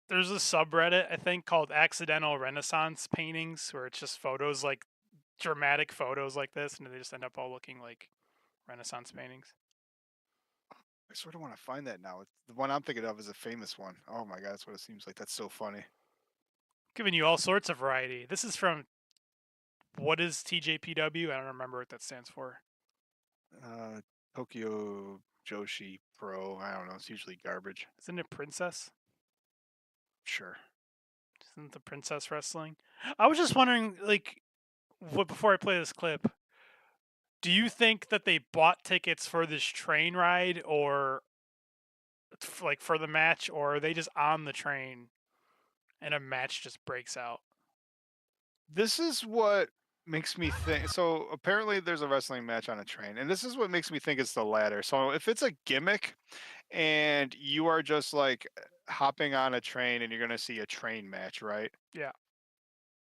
There's a subreddit, I think, called Accidental Renaissance Paintings, where it's just photos, like dramatic photos like this, and they just end up all looking like Renaissance paintings. I sort of want to find that now. The one I'm thinking of is a famous one. Oh my god, that's what it seems like. That's so funny. Giving you all sorts of variety. This is from, what is TJPW? I don't remember what that stands for. Tokyo Joshi Pro. I don't know. It's usually garbage. Isn't it Princess? Sure. Isn't the Princess wrestling? I was just wondering, like, before I play this clip, do you think that they bought tickets for this train ride or like for the match, or are they just on the train and a match just breaks out? This is what makes me think. So apparently there's a wrestling match on a train, and this is what makes me think it's the latter. So if it's a gimmick and you are just like hopping on a train and you're going to see a train match, right? Yeah.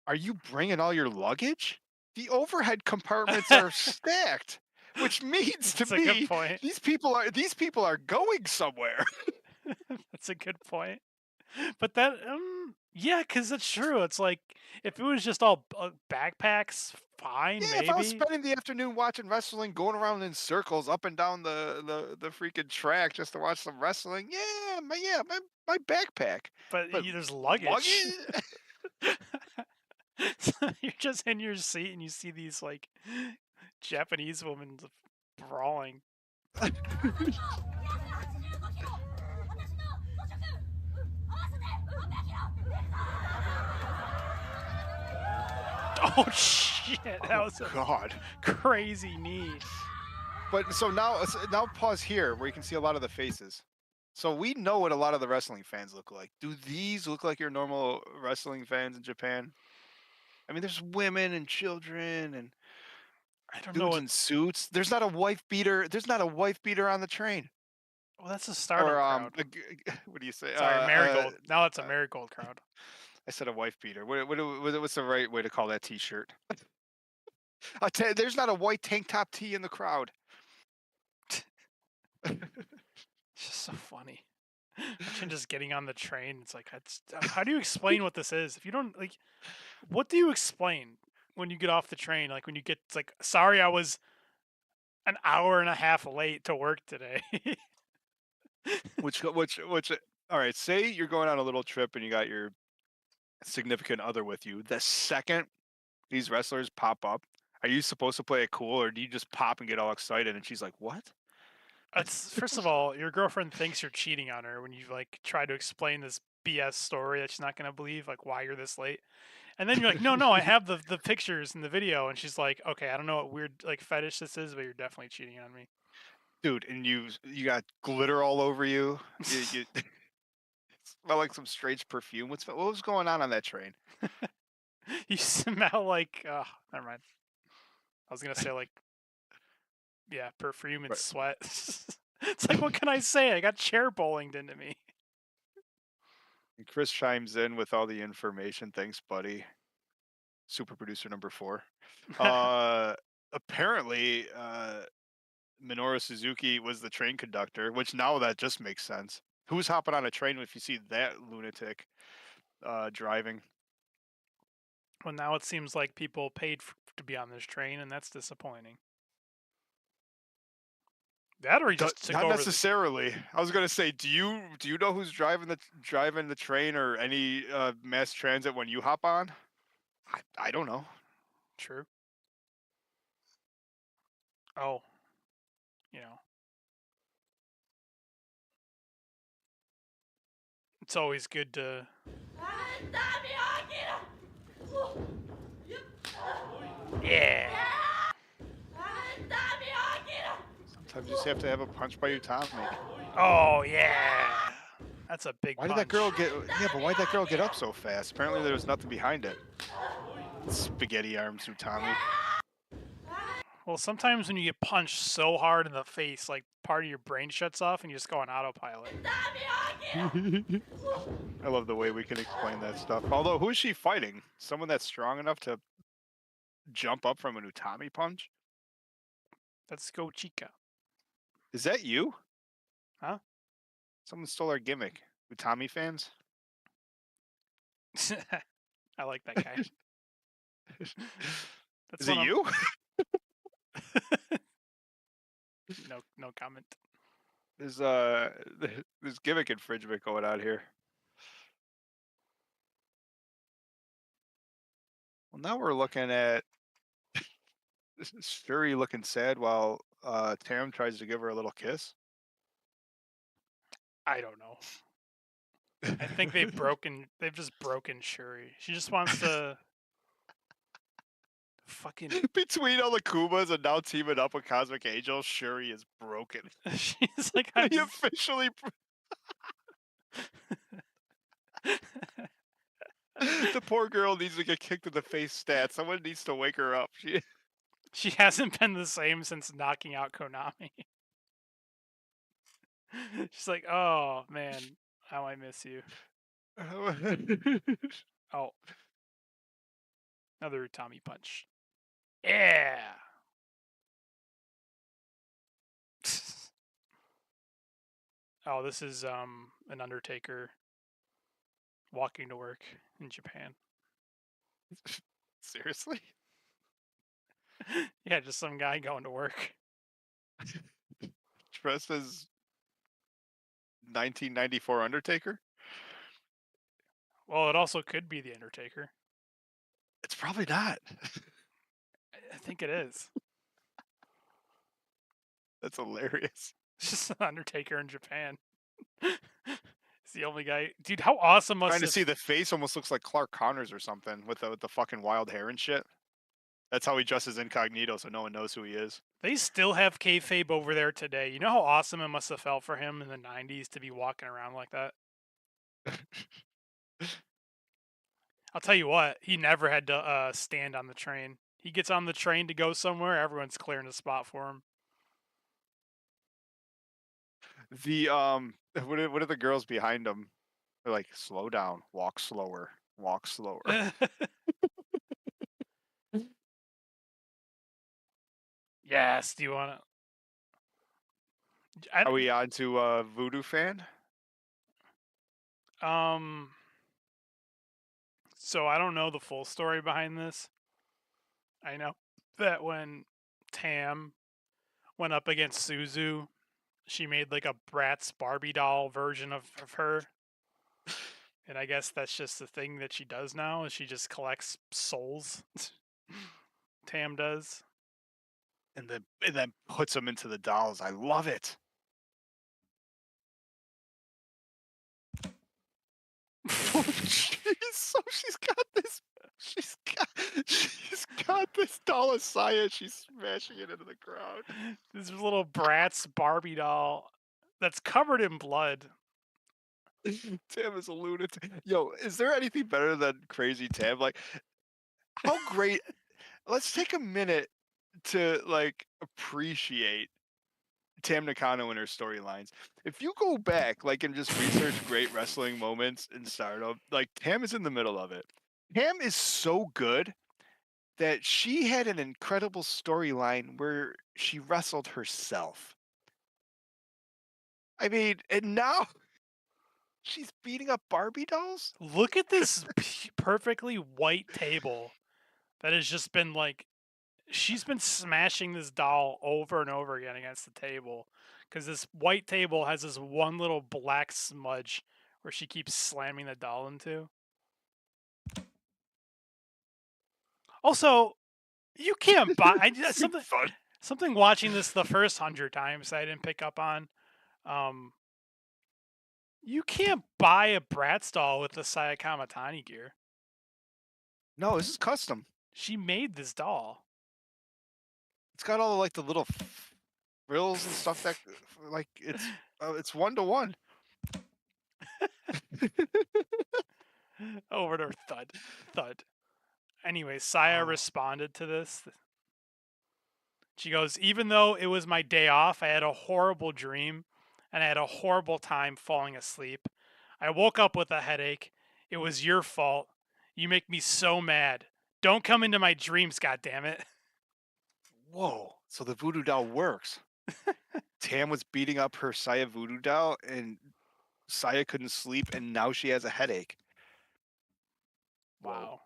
Are you bringing all your luggage? The overhead compartments are stacked, which means to me good point. these people are going somewhere. That's a good point. But that yeah, because it's true. It's like if it was just all backpacks, fine. Yeah, maybe. if I was spending the afternoon watching wrestling, going around in circles up and down the freaking track just to watch some wrestling, my backpack. But there's luggage. So you're just in your seat and you see these like Japanese women brawling. Oh shit! That was a crazy knee. But so now pause here where you can see a lot of the faces. So we know what a lot of the wrestling fans look like. Do these look like your normal wrestling fans in Japan? I mean, there's women and children and I don't dudes know in suits. There's not a wife beater. There's not a wife beater on the train. Well, that's a Stardom Or crowd. what do you say? Sorry, Marigold. Now it's a Marigold crowd. I said a wife beater. What's the right way to call that T-shirt? There's not a white tank top tee in the crowd. It's just so funny. Imagine just getting on the train. It's like, how do you explain what this is? If you don't like, what do you explain when you get off the train? Like when you get, it's like, sorry, I was an hour and a half late to work today. Which, all right, say you're going on a little trip and you got your significant other with you. The second these wrestlers pop up, are you supposed to play it cool, or do you just pop and get all excited? And she's like, "What?" First of all, your girlfriend thinks you're cheating on her when you like try to explain this BS story that she's not gonna believe, like why you're this late. And then you're like, no, I have the pictures and the video, and she's like, okay, I don't know what weird like fetish this is, but you're definitely cheating on me. Dude, and you got glitter all over you. You smell like some strange perfume. What was going on that train? You smell like never mind. I was gonna say like, yeah, perfume and sweat. It's like, what can I say? I got chair bowlinged into me. And Chris chimes in with all the information. Thanks, buddy. Super producer number 4. Apparently, Minoru Suzuki was the train conductor, which now that just makes sense. Who's hopping on a train if you see that lunatic driving? Well, now it seems like people paid to be on this train, and that's disappointing. That or just not necessarily. I was gonna say, do you know who's driving the train or any mass transit when you hop on? I don't know. True. Oh, you know, it's always good to. Yeah. Sometimes you just have to have a punch by Utami. Oh yeah, that's a big. Why did that girl get? Yeah, but why did that girl get up so fast? Apparently there was nothing behind it. Spaghetti arms, Utami. Well, sometimes when you get punched so hard in the face, like part of your brain shuts off and you just go on autopilot. I love the way we can explain that stuff. Although, who is she fighting? Someone that's strong enough to jump up from an Utami punch? That's Go Chica. Is that you? Huh? Someone stole our gimmick. Utami fans? I like that guy. Is it you? No comment. There's gimmick infringement going on here. Well, now we're looking at Shuri looking sad while Tam tries to give her a little kiss. I don't know. I think they've just broken Shuri. She just wants to fucking between all the Kumas and now teaming up with Cosmic Angel, Shuri is broken. She's like, he officially the poor girl needs to get kicked in the face stat. Someone needs to wake her up. She hasn't been the same since knocking out Konami. She's like, oh man, how I miss you. Oh. Another Utami punch. Yeah. Oh, this is an Undertaker walking to work in Japan. Seriously? Yeah, just some guy going to work. Dressed as 1994 Undertaker? Well, it also could be the Undertaker. It's probably not. I think it is. That's hilarious. It's just an Undertaker in Japan. He's the only guy. Dude, how awesome must Trying to see the face almost looks like Clark Connors or something with the fucking wild hair and shit. That's how he dresses incognito, so no one knows who he is. They still have kayfabe over there today. You know how awesome it must have felt for him in the 90s to be walking around like that? I'll tell you what, he never had to stand on the train. He gets on the train to go somewhere, everyone's clearing a spot for him. The what are the girls behind him? They're like, slow down, walk slower, walk slower. Yes. Do you want to? Are we on to Voodoo Fan? So I don't know the full story behind this. I know that when Tam went up against Suzu, she made like a Bratz Barbie doll version of her. And I guess that's just the thing that she does now, is she just collects souls. Tam does. And then puts them into the dolls. I love it. Oh, jeez. So she's got this doll of Saya. She's smashing it into the ground. This little Bratz Barbie doll that's covered in blood. Tam is a lunatic. Yo, is there anything better than Crazy Tam? Like, how great. Let's take a minute to like appreciate Tam Nakano and her storylines. If you go back, like, and just research great wrestling moments in Stardom, like, Tam is in the middle of it. Tam is so good that she had an incredible storyline where she wrestled herself. I mean, and now she's beating up Barbie dolls? Look at this perfectly white table that has just been like, she's been smashing this doll over and over again against the table, because this white table has this one little black smudge where she keeps slamming the doll into. Also, you can't buy something watching this the first 100 times I didn't pick up on. You can't buy a Bratz doll with the Saya Kamitani gear. No, this is custom. She made this doll. It's got all like the little frills and stuff that, like, it's 1-to-1. Over to thud. Anyway, Saya responded to this. She goes, "Even though it was my day off, I had a horrible dream, and I had a horrible time falling asleep. I woke up with a headache. It was your fault. You make me so mad. Don't come into my dreams, goddammit." Whoa, so the voodoo doll works. Tam was beating up her Saya voodoo doll, and Saya couldn't sleep, and now she has a headache. Wow. Whoa.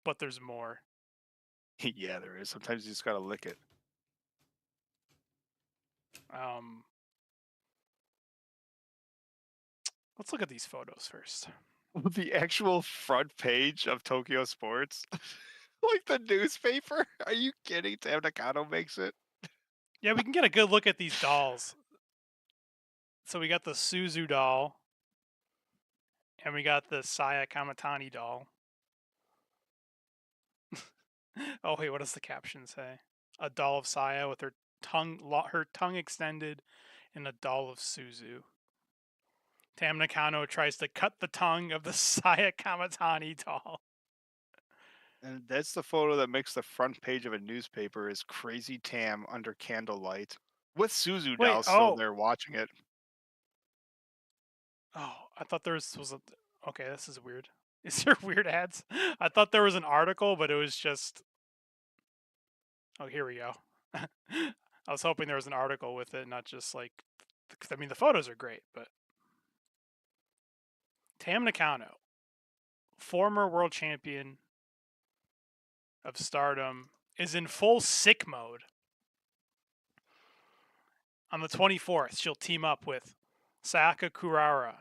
But there's more. Yeah, there is. Sometimes you just gotta lick it. Let's look at these photos first. The actual front page of Tokyo Sports, like the newspaper. Are you kidding? Tam Nakano makes it. Yeah, we can get a good look at these dolls. So we got the Suzu doll, and we got the Saya Kamitani doll. Oh wait, what does the caption say? A doll of Saya with her tongue extended, and a doll of Suzu. Tam Nakano tries to cut the tongue of the Saya Kamitani doll. And that's the photo that makes the front page of a newspaper, is Crazy Tam under candlelight with Suzu doll still there watching it. Oh, I thought there was a... Okay, this is weird. Is there weird ads? I thought there was an article, but it was just... Oh, here we go. I was hoping there was an article with it, not just like... I mean, the photos are great, but... Tam Nakano, former world champion of Stardom, is in full sick mode. On the 24th, she'll team up with Sayaka Kurara,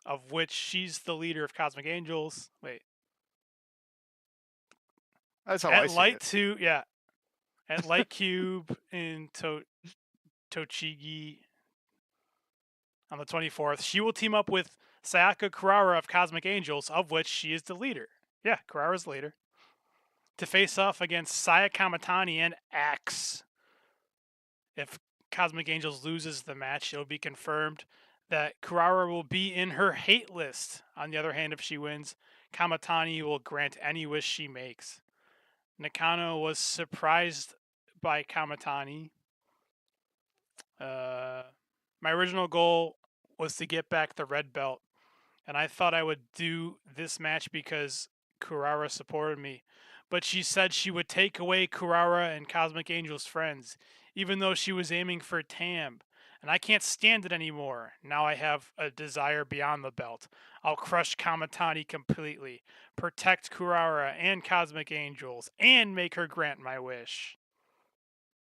of which she's the leader of Cosmic Angels. Wait. That's how I see it. Yeah. At Light Cube in Tochigi on the 24th, she will team up with Sayaka Kurara of Cosmic Angels, of which she is the leader. Yeah, Kurara's the leader. To face off against Saya Kamitani and Axe. If Cosmic Angels loses the match, it'll be confirmed that Kurara will be in her hate list. On the other hand, if she wins, Kamitani will grant any wish she makes. Nakano was surprised by Kamitani. My original goal was to get back the red belt, and I thought I would do this match because Kurara supported me. But she said she would take away Kurara and Cosmic Angel's friends, even though she was aiming for Tam. And I can't stand it anymore. Now I have a desire beyond the belt. I'll crush Kamitani completely, protect Kurara and Cosmic Angels, and make her grant my wish.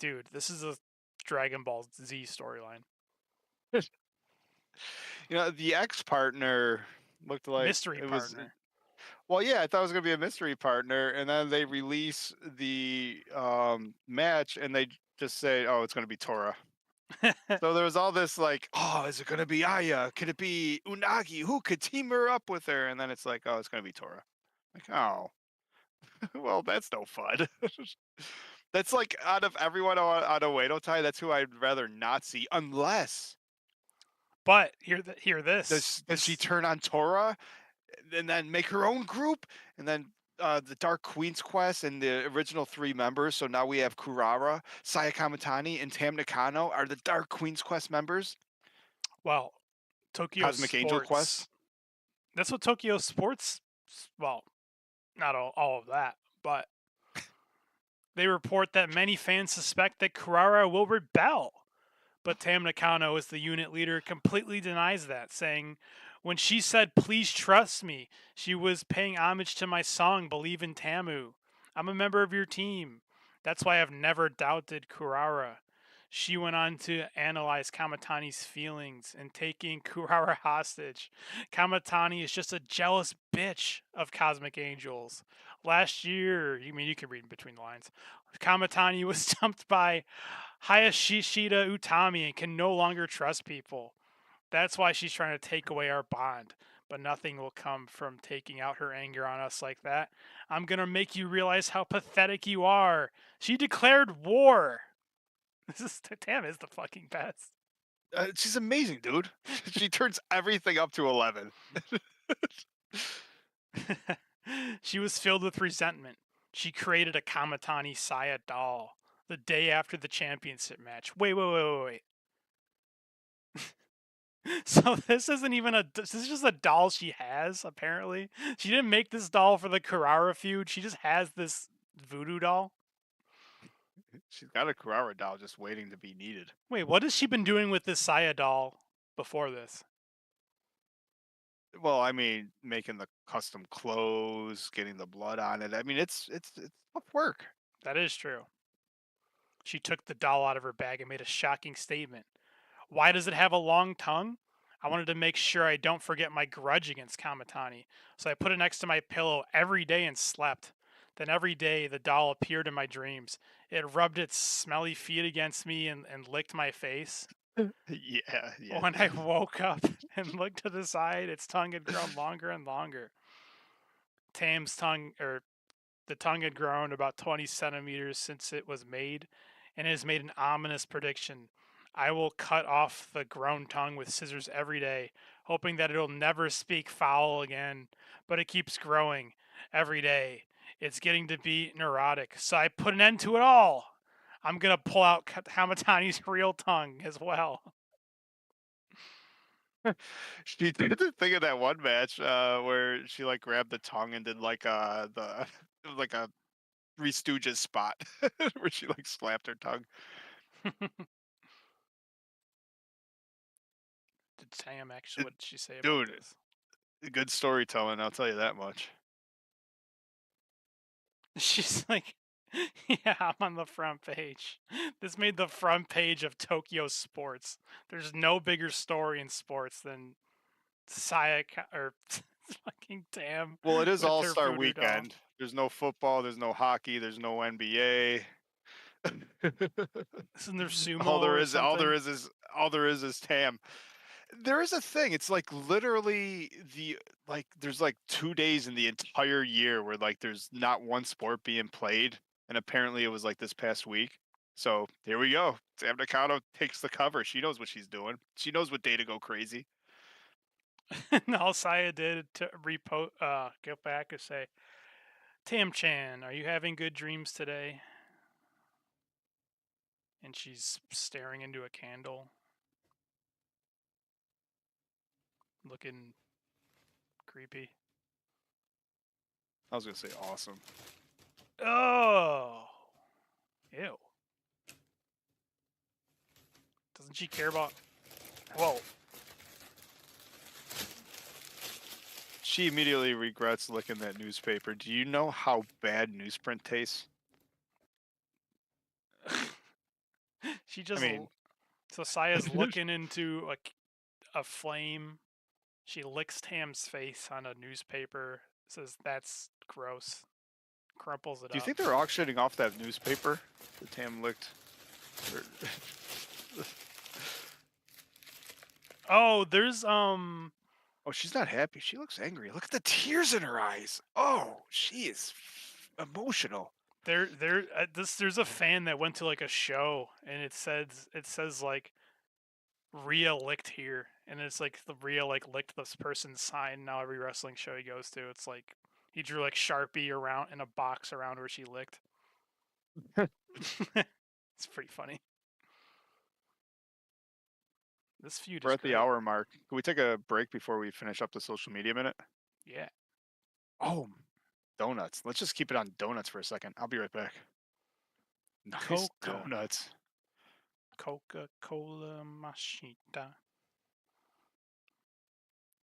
Dude, this is a Dragon Ball Z storyline. The ex partner looked like Mystery it was. partner. Well, yeah, I thought it was gonna be a mystery partner, and then they release the match, and they just say, "Oh, it's gonna be Tora." So there was all this like, "Oh, is it gonna be Aya? Could it be Unagi? Who could team her up with her?" And then it's like, "Oh, it's gonna be Tora." Like, oh, well, that's no fun. That's like out of everyone on a Wado tie, that's who I'd rather not see, unless But hear this. does she turn on Tora and then make her own group, and then the Dark Queen's Quest and the original 3 members. So now we have Kurara, Saya Kamitani, and Tam Nakano are the Dark Queen's Quest members. Well, Tokyo Cosmic Sports. Angel Quest. That's what Tokyo Sports. Well, not all of that, but they report that many fans suspect that Kurara will rebel. But Tam Nakano, as the unit leader, completely denies that, saying, "When she said, 'Please trust me,' she was paying homage to my song, 'Believe in Tamu.' I'm a member of your team. That's why I've never doubted Kurara." She went on to analyze Kamitani's feelings and taking Kurara hostage. Kamitani is just a jealous bitch of Cosmic Angels. Last year, you can read between the lines, Kamitani was dumped by Hayashishita Utami and can no longer trust people. That's why she's trying to take away our bond. But nothing will come from taking out her anger on us like that. I'm gonna make you realize how pathetic you are. She declared war. Tam is the fucking best. She's amazing, dude. She turns everything up to 11. She was filled with resentment. She created a Kamitani Saya doll the day after the championship match. Wait. So this isn't even this is just a doll she has, apparently. She didn't make this doll for the Kurara feud. She just has this voodoo doll. She's got a Kurara doll just waiting to be needed. Wait, what has she been doing with this Saya doll before this? Well, I mean, making the custom clothes, getting the blood on it. I mean, it's tough work. That is true. She took the doll out of her bag and made a shocking statement. Why does it have a long tongue? I wanted to make sure I don't forget my grudge against Kamitani, so I put it next to my pillow every day and slept. Then every day the doll appeared in my dreams. It rubbed its smelly feet against me and licked my face. Yeah. When I woke up and looked to the side, its tongue had grown longer and longer. Tam's tongue, or the tongue had grown about 20 centimeters since it was made, and it has made an ominous prediction. I will cut off the grown tongue with scissors every day, hoping that it'll never speak foul again, but it keeps growing every day. It's getting to be neurotic, so I put an end to it all. I'm going to pull out Kamitani's real tongue as well. She did the thing in that one match where she like grabbed the tongue and did like it was like a Three Stooges spot where she like slapped her tongue. Did Sam actually, what did she say about Dude, this? good storytelling, I'll tell you that much. She's like, yeah, I'm on the front page. This made the front page of Tokyo Sports. There's no bigger story in sports than Saya or fucking Tam. Well, it is with her All-Star voodoo doll. Weekend. There's no football, there's no hockey, there's no NBA. Isn't there sumo all there or is something? all there is Tam. There is a thing. It's like literally there's like 2 days in the entire year where like there's not one sport being played, and apparently it was like this past week. So here we go. Tam Nakano takes the cover. She knows what she's doing. She knows what day to go crazy. And all Saya did to get back and say, Tam-chan, are you having good dreams today? And she's staring into a candle. looking creepy. I was gonna say awesome. Oh, ew. Doesn't she care about? Whoa. She immediately regrets licking that newspaper. Do you know how bad newsprint tastes? She just. mean- So Saya's looking into a flame. She licks Tam's face on a newspaper. Says that's gross. Crumples it up. Do you think they're auctioning off that newspaper that Tam licked? Oh, there's Oh, she's not happy. She looks angry. Look at the tears in her eyes. Oh, she is emotional. there's a fan that went to like a show and it says like Rhea licked here, and it's like the Rhea like licked this person's sign. Now every wrestling show he goes to, it's like he drew like Sharpie around in a box around where she licked. It's pretty funny. This feud We're is at the great. hour mark. Can we take a break before we finish up the social media minute? Yeah. Oh, donuts. Let's just keep it on donuts for a second. I'll be right back. Nice Coca. donuts. Coca-Cola Machita.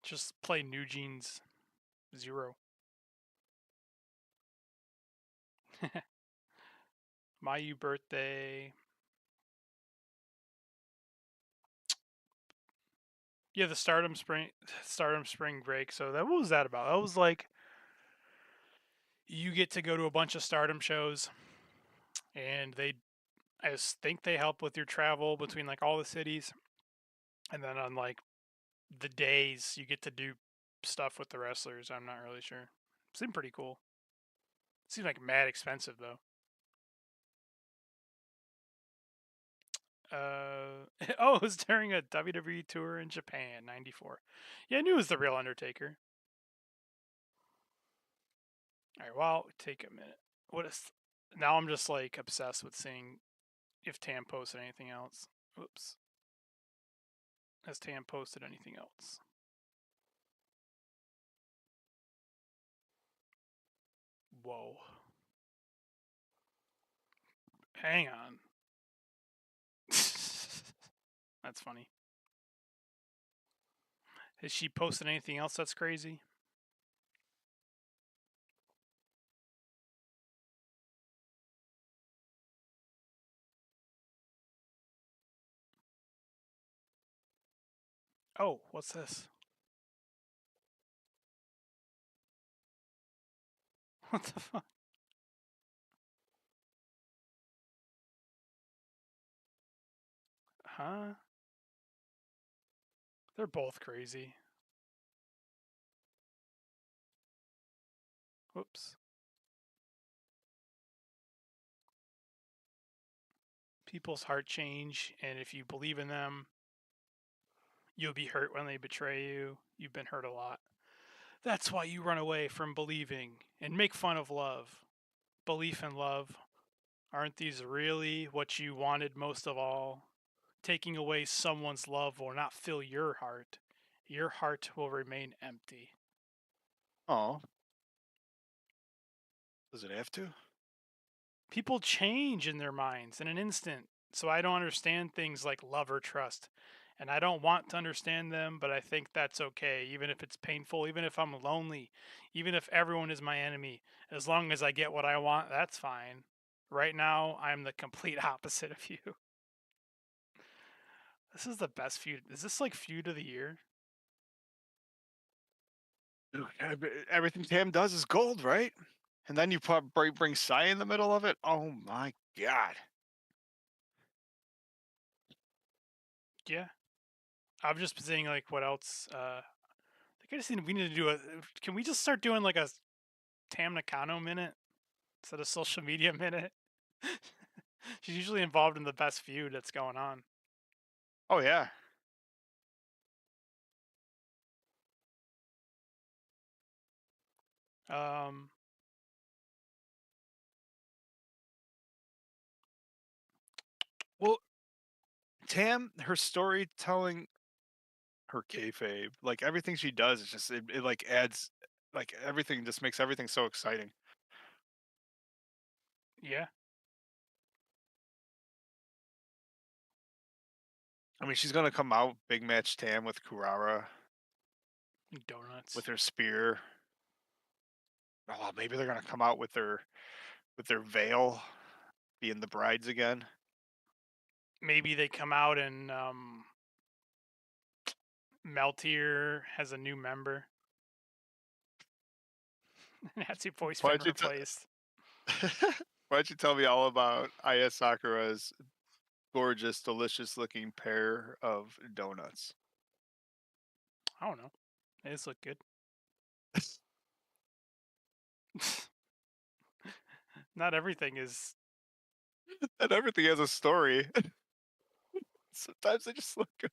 Just play New Jeans 0. Mayu birthday. Yeah, the Stardom Spring Break. So what was that about? That was like you get to go to a bunch of Stardom shows, and I think they help with your travel between like all the cities, and then on like the days you get to do stuff with the wrestlers. I'm not really sure. Seemed pretty cool. Seemed like mad expensive though. Oh, it was during a WWE tour in Japan, '94. Yeah, I knew it was the real Undertaker. All right, well, take a minute. What is? Now I'm just like obsessed with seeing if Tam posted anything else. Oops. Has Tam posted anything else? Whoa. Hang on. That's funny. Has she posted anything else that's crazy? Oh, what's this? What the fuck? Huh? They're both crazy. Whoops. People's heart change, and if you believe in them, you'll be hurt when they betray you. You've been hurt a lot. That's why you run away from believing and make fun of love. Belief and love. Aren't these really what you wanted most of all? Taking away someone's love will not fill your heart. Your heart will remain empty. Oh. Does it have to? People change in their minds in an instant, so I don't understand things like love or trust. And I don't want to understand them, but I think that's okay, even if it's painful, even if I'm lonely, even if everyone is my enemy. As long as I get what I want, that's fine. Right now, I'm the complete opposite of you. This is the best feud. Is this like feud of the year? Dude, everything Tam does is gold, right? And then you bring Sai in the middle of it. Oh my god. Yeah. I'm just seeing like what else. I think I just we need to do a. Can we just start doing like a Tam Nakano minute instead of social media minute? She's usually involved in the best feud that's going on. Oh yeah. Well, Tam, her storytelling, her kayfabe. Like everything she does is just it like adds like everything just makes everything so exciting. Yeah. I mean, she's gonna come out big match Tam with Kurara Donuts. with her spear. Oh, maybe they're gonna come out with their veil, being the brides again. Maybe they come out and Meltier has a new member. That's your voice been replaced. Why don't you tell me all about Aya Sakura's gorgeous, delicious-looking pair of donuts? I don't know. They just look good. Not everything is. And everything has a story. Sometimes they just look good.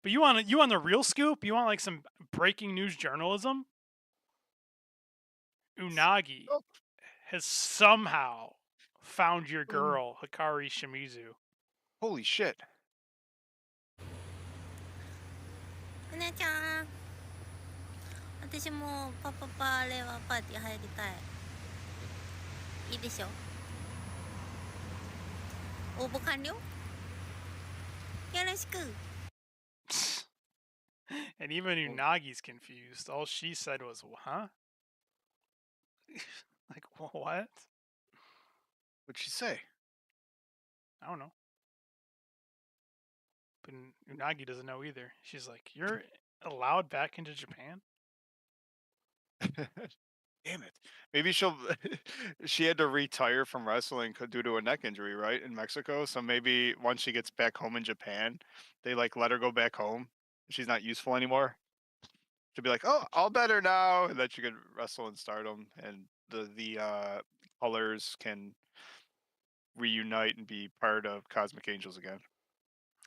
But you want the real scoop? You want like some breaking news journalism? Unagi has somehow found your girl, Hikari Shimizu. Holy shit. お姉ちゃん、私もパパパレはパーティー入りたい。いいでしょ。応募完了。よろしく。 And even Unagi's confused. All she said was, huh? Like, what? What'd she say? I don't know. But Unagi doesn't know either. She's like, you're allowed back into Japan? Damn it. Maybe she had to retire from wrestling due to a neck injury, right? In Mexico. So maybe once she gets back home in Japan, they like let her go back home. She's not useful anymore. She'll be like, oh, all better now. And then she could wrestle in Stardom and the colors can reunite and be part of Cosmic Angels again.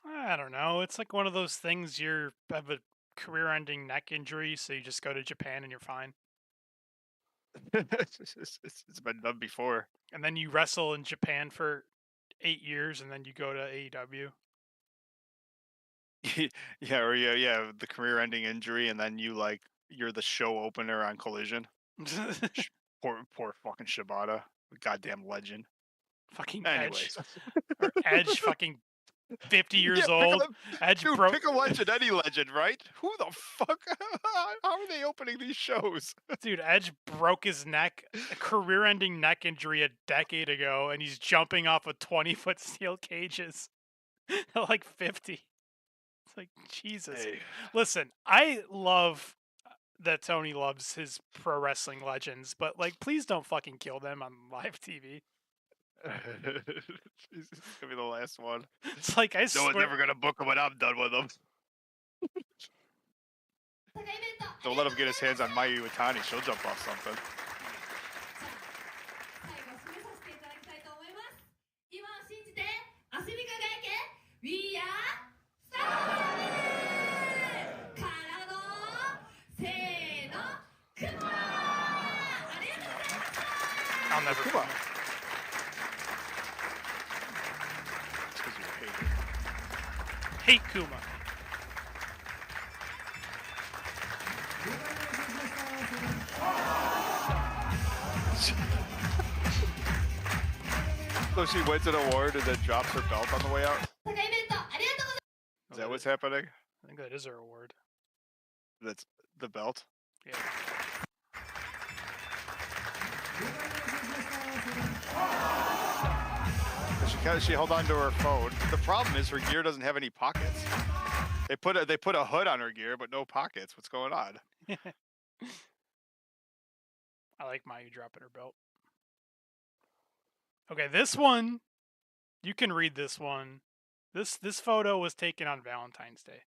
I don't know. It's like one of those things you have a career-ending neck injury, so you just go to Japan and you're fine. It's been done before. And then you wrestle in Japan for 8 years, and then you go to AEW. Yeah, or yeah, the career-ending injury, and then you're the show opener on Collision. Poor fucking Shibata, goddamn legend. Fucking Anyways. Edge. Or Edge, fucking 50 years Yeah, old. Edge dude, broke. pick a legend, any legend, right? Who the fuck? How are they opening these shows? Dude, Edge broke his neck, a career-ending neck injury a decade ago, and he's jumping off of 20-foot steel cages at like 50. It's like, Jesus. Hey. Listen, I love that Tony loves his pro wrestling legends, but like, please don't fucking kill them on live TV. This is gonna be the last one. It's like, I No swear. one's ever gonna book him when I'm done with him. Don't let him get his hands on Mayu Iwatani. She'll jump off something. 最後締めさせていただきたいと思います。今を信じて足に輝け We are Stardom からのせーの雲ありがとうございました I'll never Kuma. come. It's 'cause you hate it. Hate Kuma. So she wins an award and then drops her belt on the way out? イベントありがとうございます Is that what's happening? I think that is her award. That's the belt? Yeah. She held on to her phone. The problem is her gear doesn't have any pockets. They put a hood on her gear, but no pockets. What's going on? I like Mayu dropping her belt. Okay, this one, you can read this one. This photo was taken on Valentine's Day.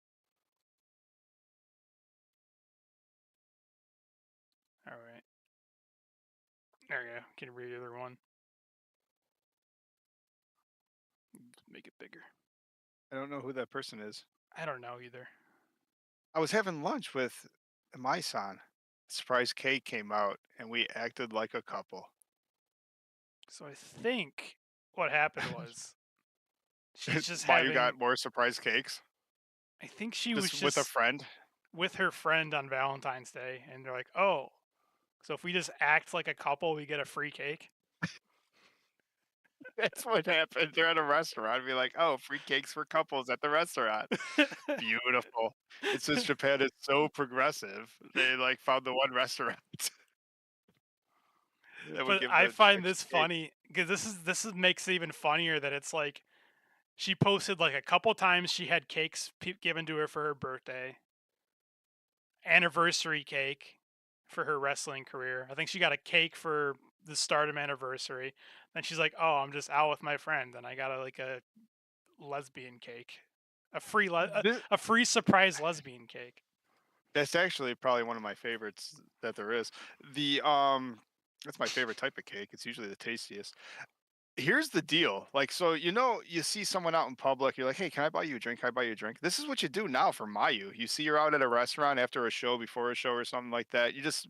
All right. There you go. Can read the other one. Make it bigger. I don't know who that person is. I don't know either. I was having lunch with my-san. Surprise cake came out, and we acted like a couple. So I think what happened was she's just Why having. you got more surprise cakes? I think she was Just with a just friend. with her friend on Valentine's Day, and they're like, "Oh, so if we just act like a couple, we get a free cake." That's what happened. They're at a restaurant. Be like, oh, free cakes for couples at the restaurant. Beautiful. It's just Japan is so progressive. They like found the one restaurant that would But give I the find extra this cake. funny because this makes it even funnier that it's like she posted like a couple times she had cakes given to her for her birthday, anniversary cake for her wrestling career. I think she got a cake for the Stardom anniversary. Then she's like, "Oh, I'm just out with my friend, and I got a lesbian cake, a free This, a free surprise lesbian cake." that's actually probably one of my favorites that there is. The that's my favorite type of cake. It's usually the tastiest. Here's the deal. Like, so you see someone out in public, you're like, hey, can I buy you a drink? Can I buy you a drink? This is what you do now for Mayu. You see you're out at a restaurant after a show, before a show, or something like that. You just,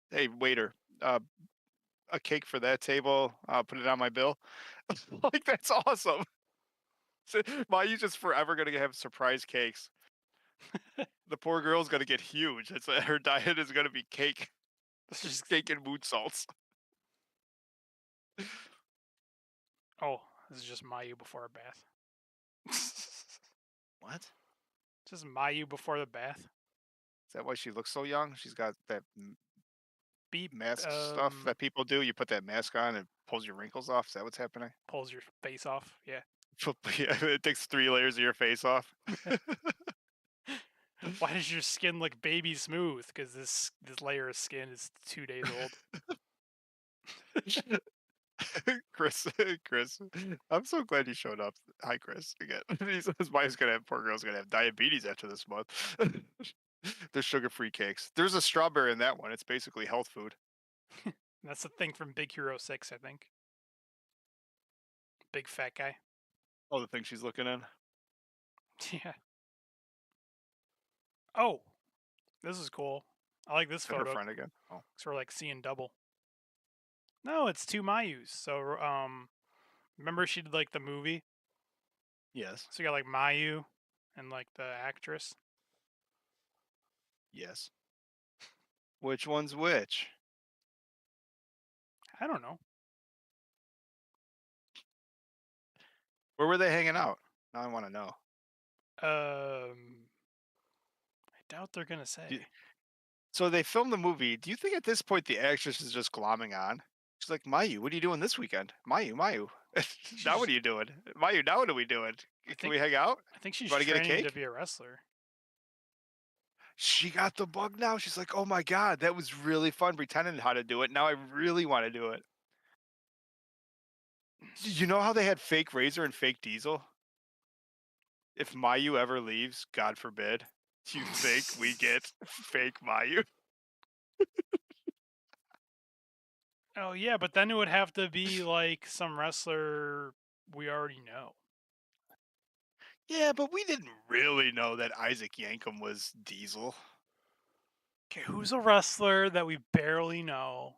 hey, waiter, a cake for that table. Put it on my bill. Like, that's awesome. So, Mayu's just forever gonna have surprise cakes. The poor girl's gonna get huge. Her diet is gonna be cake, It's just cake and mood salts. oh, this is just Mayu before a bath. What? Just Mayu before the bath. Is that why she looks so young? She's got that Beep mask stuff that people do. You put that mask on and pulls your wrinkles off. Is that what's happening? pulls your face off. Yeah. Yeah, it takes 3 layers of your face off. Why does your skin look baby smooth? Because this layer of skin is 2 days old. Chris, Chris, I'm so glad you showed up. Hi, Chris. Again, his wife's gonna have, poor girl's gonna have diabetes after this month. There's sugar-free cakes. There's a strawberry in that one. It's basically health food. That's the thing from Big Hero 6, I think. Big fat guy. Oh, the thing she's looking in. Yeah. Oh, this is cool. I like this Is that her photo. friend again? Oh, So we're like seeing double. No, it's 2 Mayus. So remember she did like the movie? yes, So you got like Mayu and like the actress. yes. Which one's which? I don't know. Where were they hanging out? Now I want to know. I doubt they're gonna say. So they filmed the movie. Do you think at this point the actress is just glomming on? She's like, Mayu, what are you doing this weekend? Mayu. Now what are you doing? Mayu, now what are we doing? Can we hang out? I think she's wanna get a training to cake? be a wrestler. She got the bug now. She's like, oh my God, that was really fun pretending how to do it. Now I really want to do it. You know how they had fake Razor and fake Diesel? If Mayu ever leaves, God forbid, you think we get fake Mayu? Oh yeah, but then it would have to be like some wrestler we already know. Yeah, but we didn't really know that Isaac Yankem was Diesel. Okay, who's a wrestler that we barely know?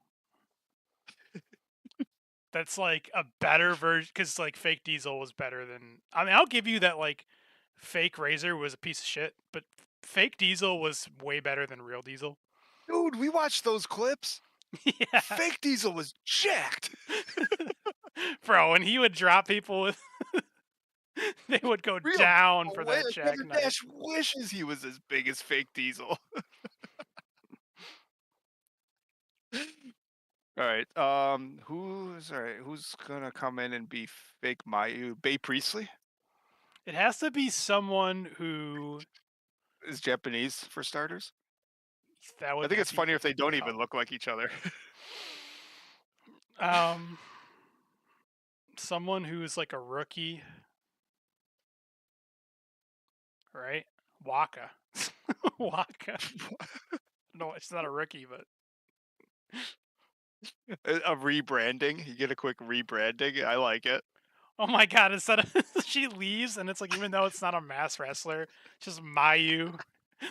That's like a better version, because like fake Diesel was better than. I mean, I'll give you that. Like, fake Razor was a piece of shit, but fake Diesel was way better than real Diesel. Dude, we watched those clips. Yeah, Fake Diesel was jacked. bro, and he would drop people with. They would go Real down for that Kevin jackknife. Nash wishes he was as big as fake Diesel. All right. Who's gonna come in and be fake Mayu? Bay Priestley It has to be someone who. is Japanese for starters. That would I think it's be funnier if they don't even tough. look like each other. Someone who's like a rookie, right? Waka. Waka. No, it's not a rookie, but A rebranding. You get a quick rebranding. I like it. oh my god! Instead of she leaves, and it's like even though it's not a mass wrestler, it's just Mayu,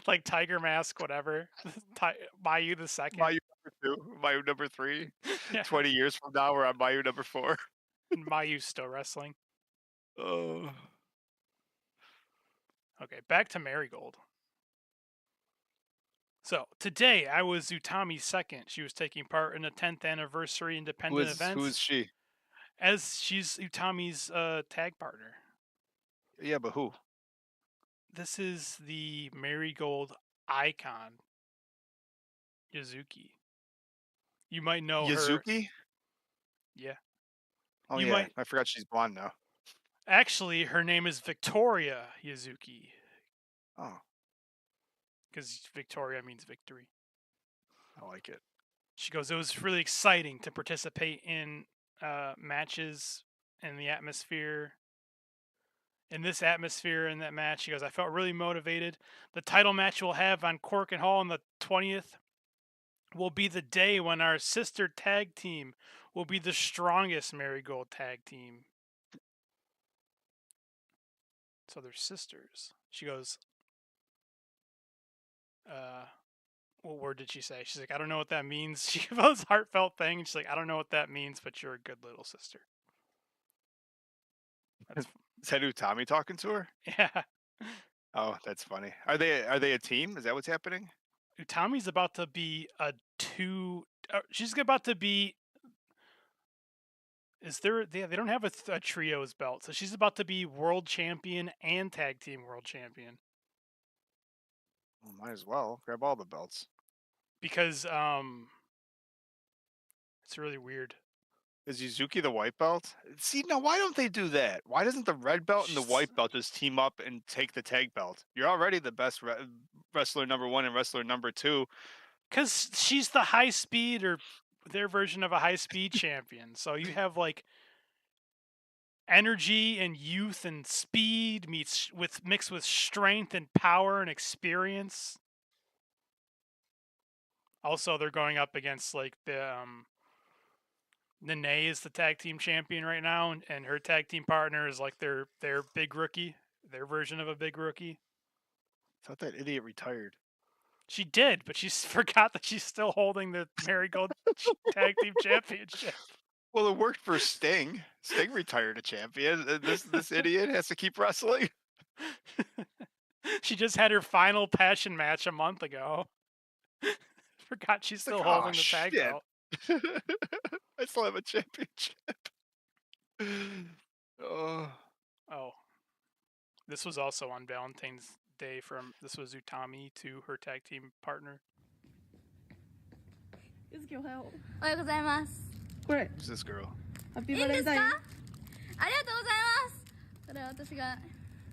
like Tiger Mask, whatever. Mayu the second. Mayu number 2, Mayu number 3. Yeah. 20 years from now, we're on Mayu number 4. And Mayu's still wrestling. Oh. Okay, back to Marigold. So today I was Utami's second. She was taking part in the 10th anniversary independent events. Who is she? As she's Utami's tag partner. Yeah, but who? This is the Marigold icon, Yuzuki. You might know her. Yuzuki? Yeah. Oh, You yeah. might- I forgot she's blonde now. Actually, her name is Victoria Yuzuki. Oh, Because Victoria means victory. I like it. She goes, it was really exciting to participate in matches in the atmosphere. In this atmosphere, in that match, she goes, I felt really motivated. The title match we'll have on Cork and Hall on the 20th will be the day when our sister tag team will be the strongest Marigold tag team. So they're sisters. She goes, what word did she say? She's like, I don't know what that means. She goes this heartfelt thing. And she's like, I don't know what that means, but you're a good little sister. That's, Is that Utami talking to her? yeah. Oh, that's funny. Are they a team? Is that what's happening? Utami's about to be she's about to be. They don't have a trios belt, so she's about to be world champion and tag team world champion. Well, might as well grab all the belts. Because it's really weird. Is Yuzuki the white belt? See, now why don't they do that? Why doesn't the red belt and the white belt just team up and take the tag belt? You're already the best wrestler number 1 and wrestler number 2. Because she's the high speed, or their version of a high speed champion. So you have like energy and youth and speed mixed with strength and power and experience. Also, they're going up against like the Nene is the tag team champion right now, and her tag team partner is like their big rookie, their version of a big rookie. I thought that idiot retired. She did, but she forgot that she's still holding the Marigold Tag Team Championship. Well, it worked for Sting. Sting retired a champion. This idiot has to keep wrestling. She just had her final passion match a month ago. Forgot she's still holding the tag shit. belt. I still have a championship. Oh. This was also on Valentine's Day. This was Utami to her tag team partner. ゆずきおはよう。おはようございます。これ Who's this girl? ハッピいいんですか？ーバレンタイン。ありがとうございます。これは私が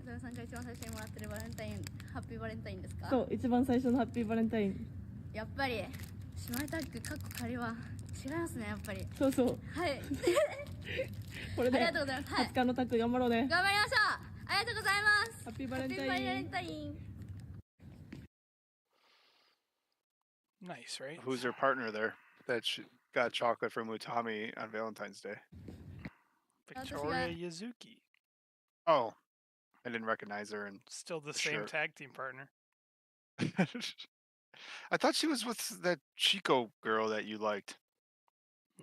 宇多田さんから一番最初にもらってるバレンタイン、ハッピーバレンタインですか？そう一番最初のハッピーバレンタイン。やっぱり姉妹タッグかっこ仮は違いますね、やっぱり。そうそうはい。これでありがとうございます。はい。 20日のタッグ頑張ろうね。頑張りましょう。ありがとうございます。ハッピーバハッピレンターバレイン。ンタイン。 Nice, right? Who's her partner there? That got chocolate from Utami on Valentine's Day. Victoria Yuzuki. Oh, I didn't recognize her. And Still the For same sure. tag team partner. I thought she was with that Chico girl that you liked.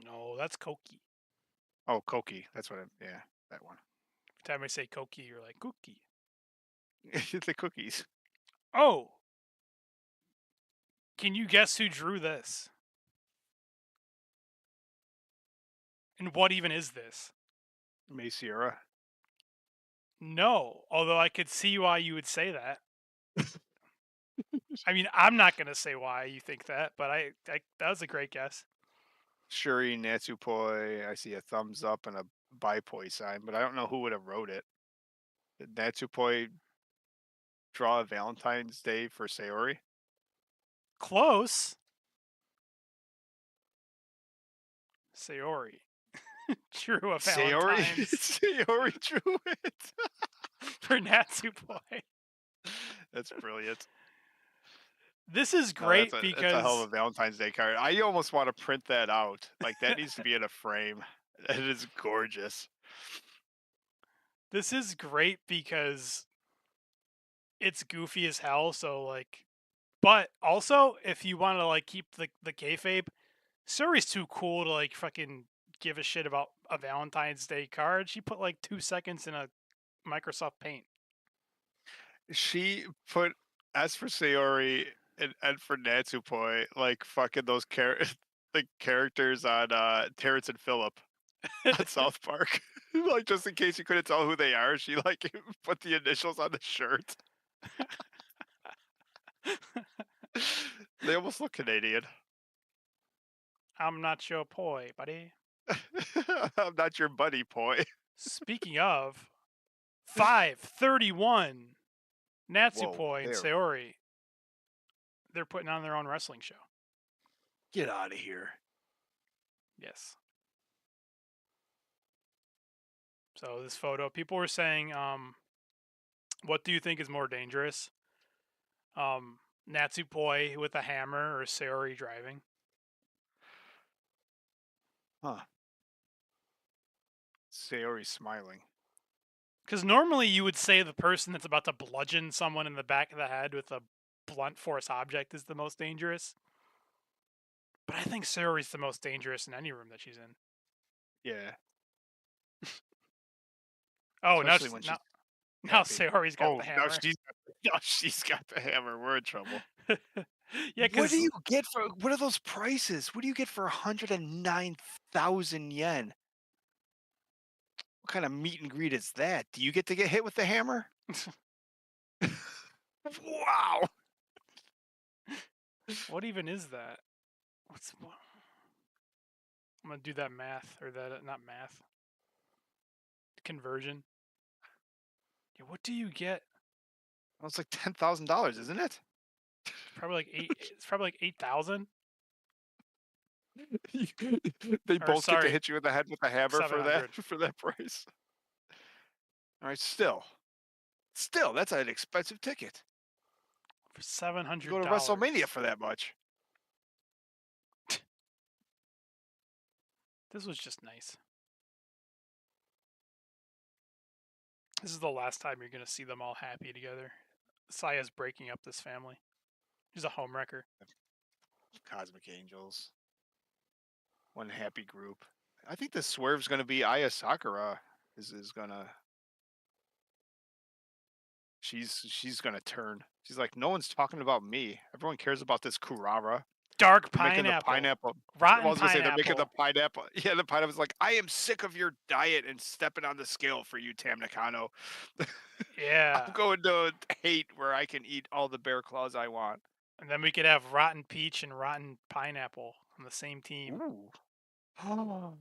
No, that's Koki. Oh, Koki. That's what. Yeah, that one. Every time I say Koki, you're like, Cookie. The cookies. Oh! Can you guess who drew this? And what even is this? May Sierra. No, although I could see why you would say that. I mean, I'm not going to say why you think that, but I that was a great guess. Shuri Natsupoi. I see a thumbs up and a Baipoi sign, but I don't know who would have wrote it. Did Natsupoi draw a Valentine's Day for Sayori? Close. Sayori. Drew a Sayori? Valentine's Sayori drew it. for Natsupoi. That's brilliant. This is No, great that's a because hell of a Valentine's Day card. I almost want to print that out. Like, that needs to be in a frame. It is gorgeous. this is great because it's goofy as hell. So like, but also if you want to like keep the kayfabe, Suri's too cool to like fucking give a shit about a Valentine's Day card. She put like 2 seconds in a Microsoft Paint. She put S for Sayori and N for Natsupoi, like fucking those like characters on Terrence and Phillip on South Park. Like just in case you couldn't tell who they are, she like put the initials on the shirt. They almost look Canadian. I'm not your poi, buddy. I'm not your buddy, poi. Speaking of, 5:31, Natsupoi and there. Sayori, they're putting on their own wrestling show. Get out of here. Yes. So this photo, people were saying, what do you think is more dangerous? Natsupoi with a hammer or Sayori driving? Huh. Sayori smiling. Because normally you would say the person that's about to bludgeon someone in the back of the head with a blunt force object is the most dangerous. But I think Sayori's the most dangerous in any room that she's in. Yeah. Oh, now Especially when she's now happy. Sayori's got the hammer. Now she's got the hammer. We're in trouble. Yeah, What do you get for? What are those prices? What do you get for 109,000 yen? What kind of meet and greet is that? Do you get to get hit with the hammer? Wow. What even is that? I'm gonna do that math, or that not math. Conversion. Yeah, what do you get? Well, it's like $10,000, isn't it? Probably like eight. It's probably like 8,000. They Or, both get to sorry, hit you in the head with a hammer for 700. that price. All right, still, that's an expensive ticket. For $700. Go to WrestleMania for that much. This was just nice. This is the last time you're gonna see them all happy together. Saya's breaking up this family. She's a homewrecker. Cosmic Angels. One happy group. I think the swerve's going to be Aya Sakura is going to... She's going to turn. She's like, no one's talking about me. Everyone cares about this Kurara. Dark They're making pineapple. the pineapple. Rotten I was gonna say, pineapple. they're making the pineapple. Yeah, the pineapple's like, I am sick of your diet and stepping on the scale for you, Tam Nakano. Yeah. I'm going to hate where I can eat all the bear claws I want. And then we could have rotten peach and rotten pineapple on the same team. Ooh. Oh,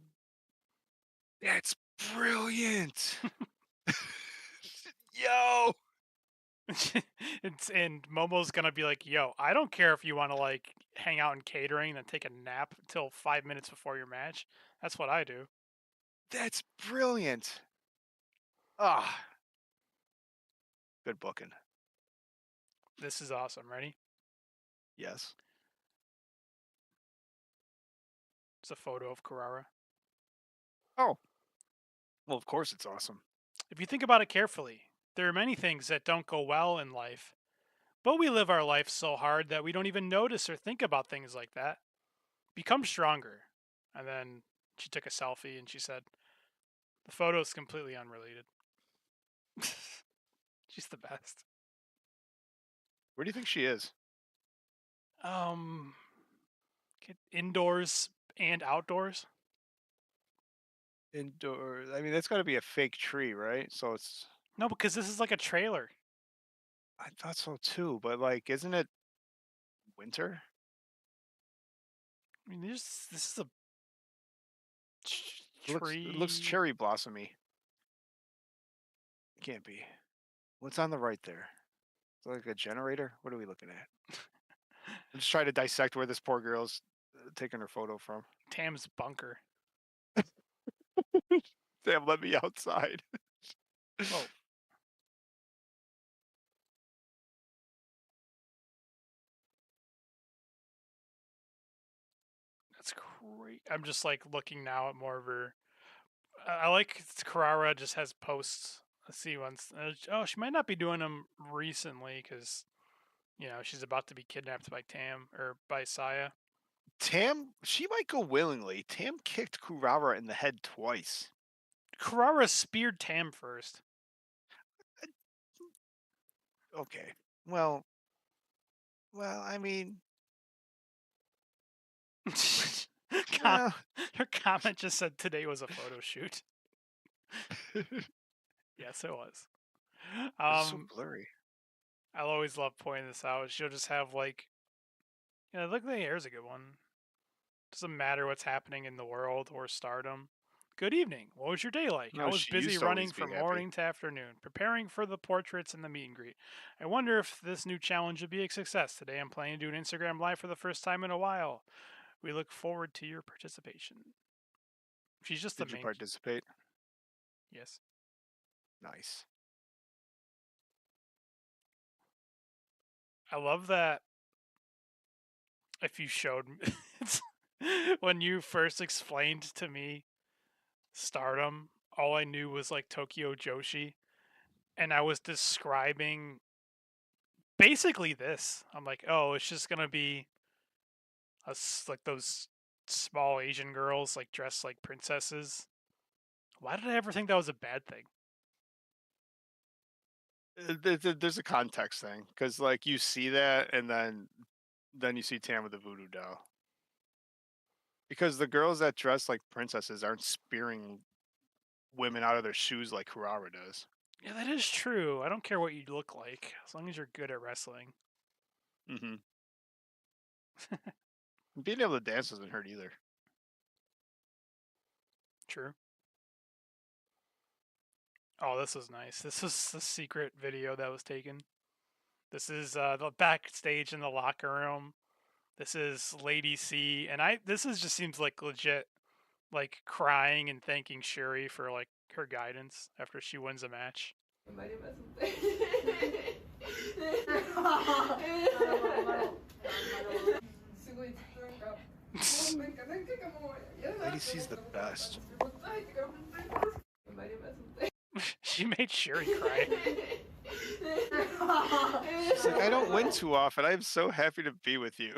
that's brilliant. Yo. And Momo's gonna be like, yo, I don't care if you want to like hang out in catering and then take a nap until 5 minutes before your match. That's what I do. That's brilliant. Ah. Good booking. This is awesome. Ready? Yes. It's a photo of Carrara. Oh. Well, of course it's awesome. If you think about it carefully, there are many things that don't go well in life, but we live our life so hard that we don't even notice or think about things like that. Become stronger. And then she took a selfie and she said, the photo is completely unrelated. She's the best. Where do you think she is? Indoors and outdoors. Indoors. I mean, that's got to be a fake tree, right? So it's... No, because this is like a trailer. I thought so too, but like, isn't it winter? I mean, this is a tree. It looks cherry blossomy. It can't be. What's on the right there? Is it like a generator? What are we looking at? I'm just trying to dissect where this poor girl's taking her photo from. Tam's bunker. Sam, let me outside. Oh. That's great. I'm just like looking now at more of her. I like Carrara just has posts. Let's see once. Oh, she might not be doing them recently because, you know, she's about to be kidnapped by Tam or by Saya. Tam, she might go willingly. Tam kicked Kurara in the head twice. Carrara speared Tam first. Okay. Well, I mean, well, Your comment just said today was a photo shoot. Yes, it was. it's so blurry. I'll always love pointing this out. She'll just have like, look, the hair's a good one. Doesn't matter what's happening in the world or Stardom. Good evening. What was your day like? I No, was she busy used to running always be from happy. morning to afternoon, preparing for the portraits and the meet and greet. I wonder if this new challenge would be a success. Today I'm planning to do an Instagram live for the first time in a while. We look forward to your participation. She's just the Did you main. participate? Yes. Nice. I love that. If you showed me, when you first explained to me Stardom, all I knew was like Tokyo Joshi, and I was describing basically this. I'm like, oh, it's just gonna be like those small Asian girls like dressed like princesses. Why did I ever think that was a bad thing? There's a context thing because like you see that and then you see Tam with the voodoo doll because the girls that dress like princesses aren't spearing women out of their shoes like Kurara does. Yeah, that is true. I don't care what you look like as long as you're good at wrestling. Mm-hmm. Being able to dance doesn't hurt either. True. Oh, this was nice. This was the secret video that was taken. This is the backstage in the locker room. This is Lady C, and this is just seems like legit, like crying and thanking Shuri for like her guidance after she wins a match. Lady C's the best. She made Shuri cry. She's like, I don't win too often. I'm so happy to be with you.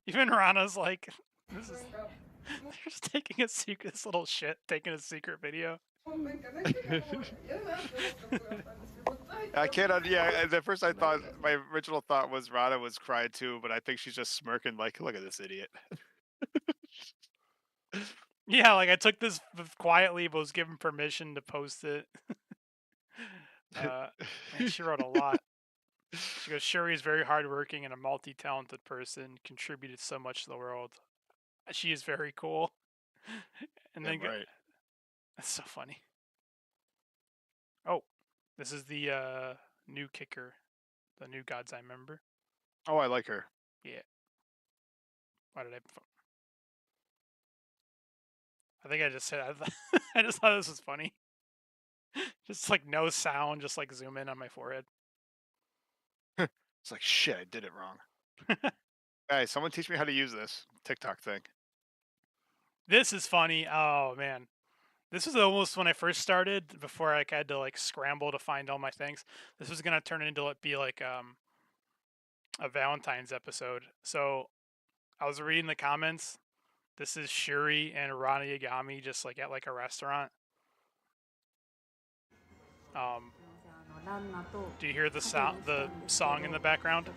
Even Rana's like, this is. They're just taking a secret, this little shit, taking a secret video. I can't. Yeah, at first I thought my original thought was Rana was crying too, but I think she's just smirking like, look at this idiot. Yeah, like I took this quietly, but was given permission to post it. And she wrote a lot. She goes, Shuri is very hardworking and a multi-talented person, contributed so much to the world. She is very cool. And then right. That's so funny. Oh, this is the new kicker, the new God's Eye member. Oh, I like her. Yeah. Why did I think I just said I just thought this was funny. Just like no sound, just like zoom in on my forehead. It's like shit, I did it wrong. Hey, someone teach me how to use this TikTok thing. This is funny. Oh man. This was almost when I first started, before I had to like scramble to find all my things. This was gonna turn into be like a Valentine's episode. So I was reading the comments. This is Shuri and Rana Yagami just like at like a restaurant. Do you hear the song in the background?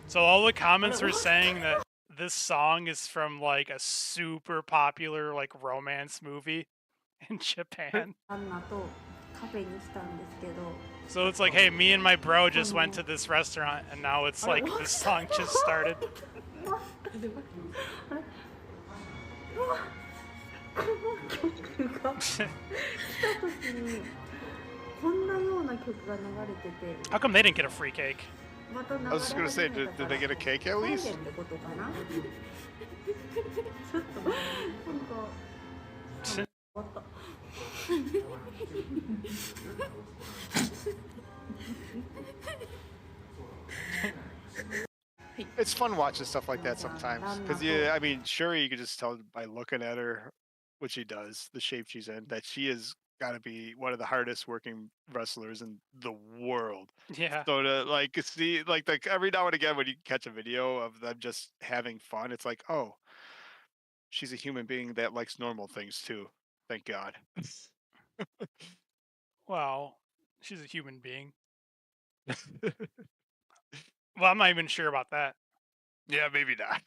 So all the comments were saying that this song is from like a super popular like romance movie in Japan. So it's like, hey, me and my bro just went to this restaurant and now it's like this song just started. How come they didn't get a free cake? I was just gonna say, did they get a cake at least? It's fun watching stuff like that sometimes, because I mean, Shuri, you can just tell by looking at her what she does, the shape she's in, that she is got to be one of the hardest working wrestlers in the world. Yeah. So to like see like every now and again when you catch a video of them just having fun, it's like, oh, she's a human being that likes normal things too. Thank God. Well, She's a human being. Well, I'm not even sure about that. Yeah, maybe not.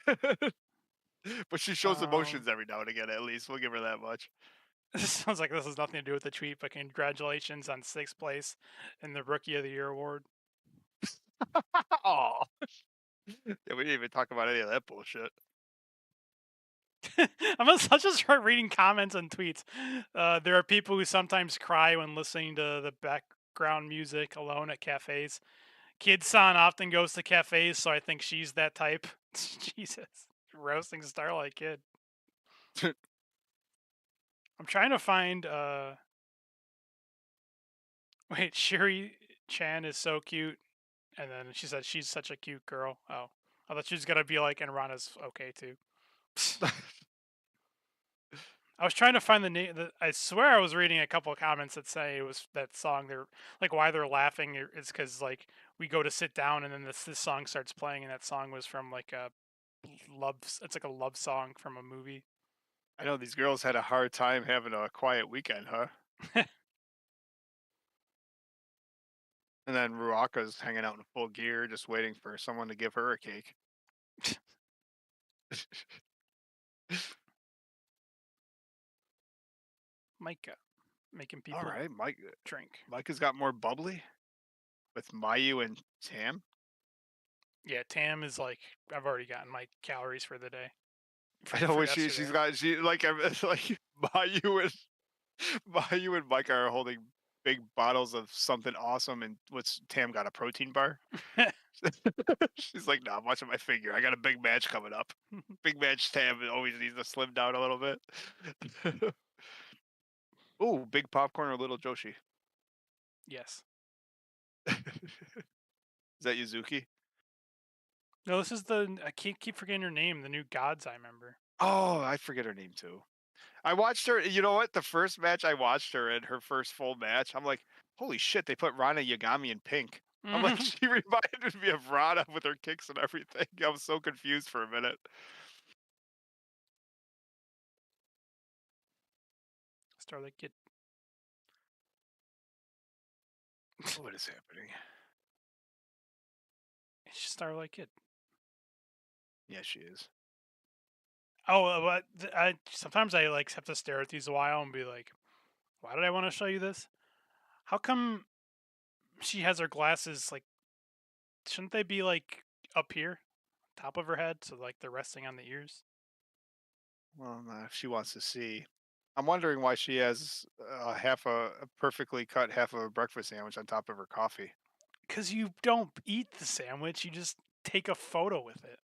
But she shows emotions every now and again, at least. We'll give her that much. This sounds like this has nothing to do with the tweet, but congratulations on 6th place in the Rookie of the Year award. Oh. Yeah, we didn't even talk about any of that bullshit. I'll just start reading comments and tweets. There are people who sometimes cry when listening to the background music alone at cafes. Kid-san often goes to cafes, so I think she's that type. Jesus. Roasting Starlight Kid. I'm trying to find, wait, Shiri Chan is so cute. And then she said she's such a cute girl. Oh. I thought she was going to be like, and Rana's okay too. I was trying to find the name. I swear I was reading a couple of comments that say it was that song. They're like, why they're laughing is because like we go to sit down and then this song starts playing, and that song was from like a love. It's like a love song from a movie. I know these girls had a hard time having a quiet weekend, huh? And then Ruaka's hanging out in full gear, just waiting for someone to give her a cake. Micah, making people All right, Mike. drink. Micah's got more bubbly with Mayu and Tam. Yeah, Tam is like, I've already gotten my calories for the day. I know what she's got. She like Mayu and Micah are holding big bottles of something awesome, and what's Tam got, a protein bar? She's like, nah, I'm watching my figure. I got a big match coming up. Big match Tam always needs to slim down a little bit. Ooh, big popcorn or little Joshi? Yes. Is that Yuzuki? No, this is I keep forgetting her name. The new gods I remember. Oh, I forget her name too. I watched her. You know what? The first match I watched her in, her first full match, I'm like, holy shit! They put Rana Yagami in pink. I'm like, she reminded me of Rana with her kicks and everything. I was so confused for a minute. Starlight Kid. What is happening? It's just Starlight Kid. Yeah, she is. Oh, but sometimes I like have to stare at these a while and be like, why did I want to show you this? How come she has her glasses like? Shouldn't they be like up here, top of her head, so like they're resting on the ears? Well, if she wants to see. I'm wondering why she has a perfectly cut half of a breakfast sandwich on top of her coffee. Because you don't eat the sandwich, you just take a photo with it.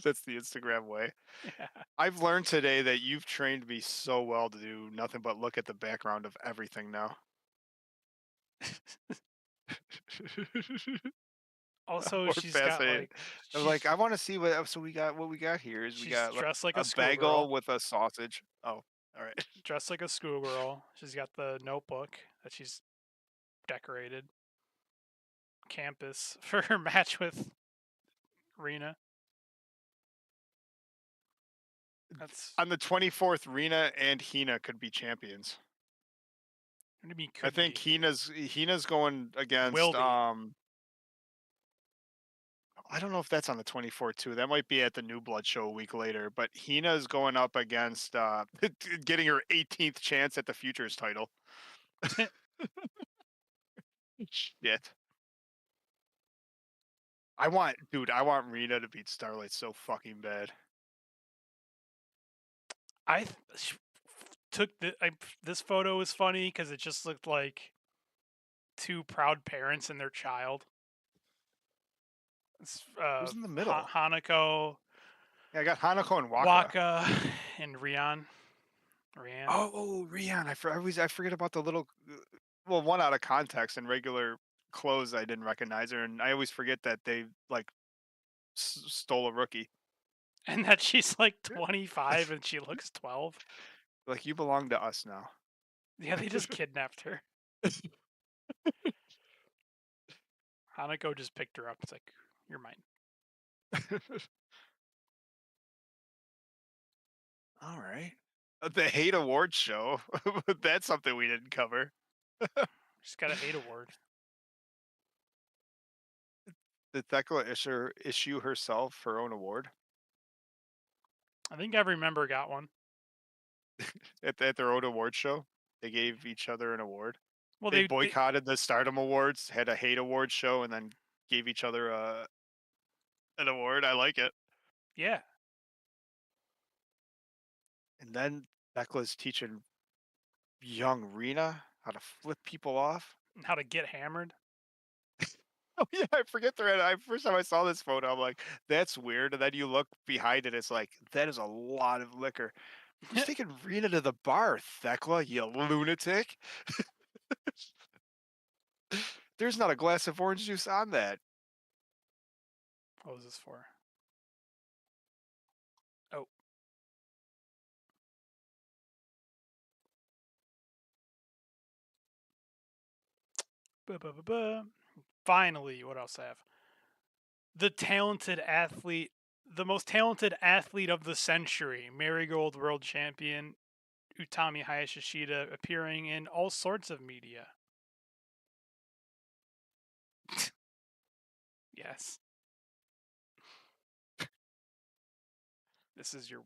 That's the Instagram way. Yeah. I've learned today that you've trained me so well to do nothing but look at the background of everything now. Also, More she's got fascinating. like I'm like, I want to see what we got. What we got here is we she's got dressed like a a bagel schoolgirl. with a sausage. Oh, all right. Dressed like a schoolgirl. She's got the notebook that she's decorated. Campus for her match with Rena. That's On the 24th, Rena and Hina could be champions. what do you mean I could think be? Hina's going against Will be. I don't know if that's on the 24th too. That might be at the New Blood show a week later. But Hina's going up against getting her 18th chance at the Futures title. Shit. I want Rena to beat Starlight so fucking bad. This photo is funny because it just looked like two proud parents and their child. It's, Who's in the middle? Hanako. Yeah, I got Hanako and Waka. Waka and Rian. Oh, Rian. I forget about the little, one out of context and regular clothes. I didn't recognize her, and I always forget that they like stole a rookie. And that she's like 25 and she looks 12. Like, you belong to us now. Yeah, they just kidnapped her. Hanako just picked her up. It's like, you're mine. All right. The Hate Awards show. That's something we didn't cover. She's got a hate award. Did Thecla issue herself her own award I think every member got one. at their own award show? They gave each other an award. Well, They boycotted the Stardom Awards, had a hate award show, and then gave each other an award. I like it. yeah. And then Thecla's teaching young Rena how to flip people off. And how to get hammered. Oh yeah, I forget the first time I saw this photo, I'm like, that's weird. And then you look behind it, it's like, that is a lot of liquor. Who's taking Rena to the bar, Thecla, you lunatic? There's not a glass of orange juice on that. What was this for? Oh. Finally, what else I have? The most talented athlete of the century, Marigold World Champion Utami Hayashishida, appearing in all sorts of media. Yes. This is your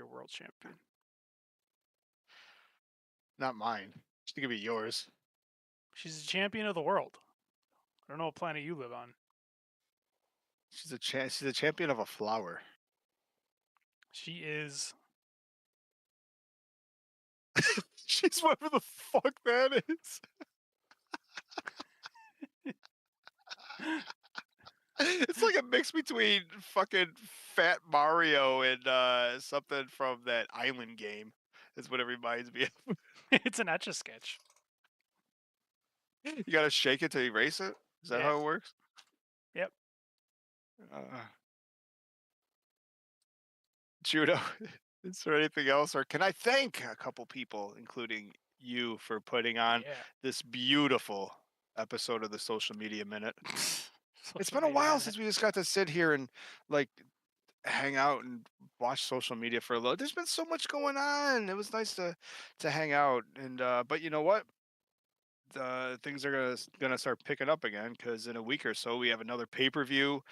world champion. Not mine. It's gonna be yours. She's a champion of the world. I don't know what planet you live on. She's a champion of a flower. She is. She's whatever the fuck that is. It's like a mix between fucking Fat Mario and something from that island game. Is what it reminds me of. It's an Etch-a-Sketch. You gotta shake it to erase it? Is that Yeah. how it works? Yep. Judo, is there anything else? Or can I thank a couple people, including you, for putting on Yeah. this beautiful episode of the Social Media Minute? It's Social been a media while minute. since we just got to sit here and like hang out and watch social media for a little. There's been so much going on. It was nice to hang out. And but you know what? Things are gonna start picking up again because in a week or so we have another pay-per-view.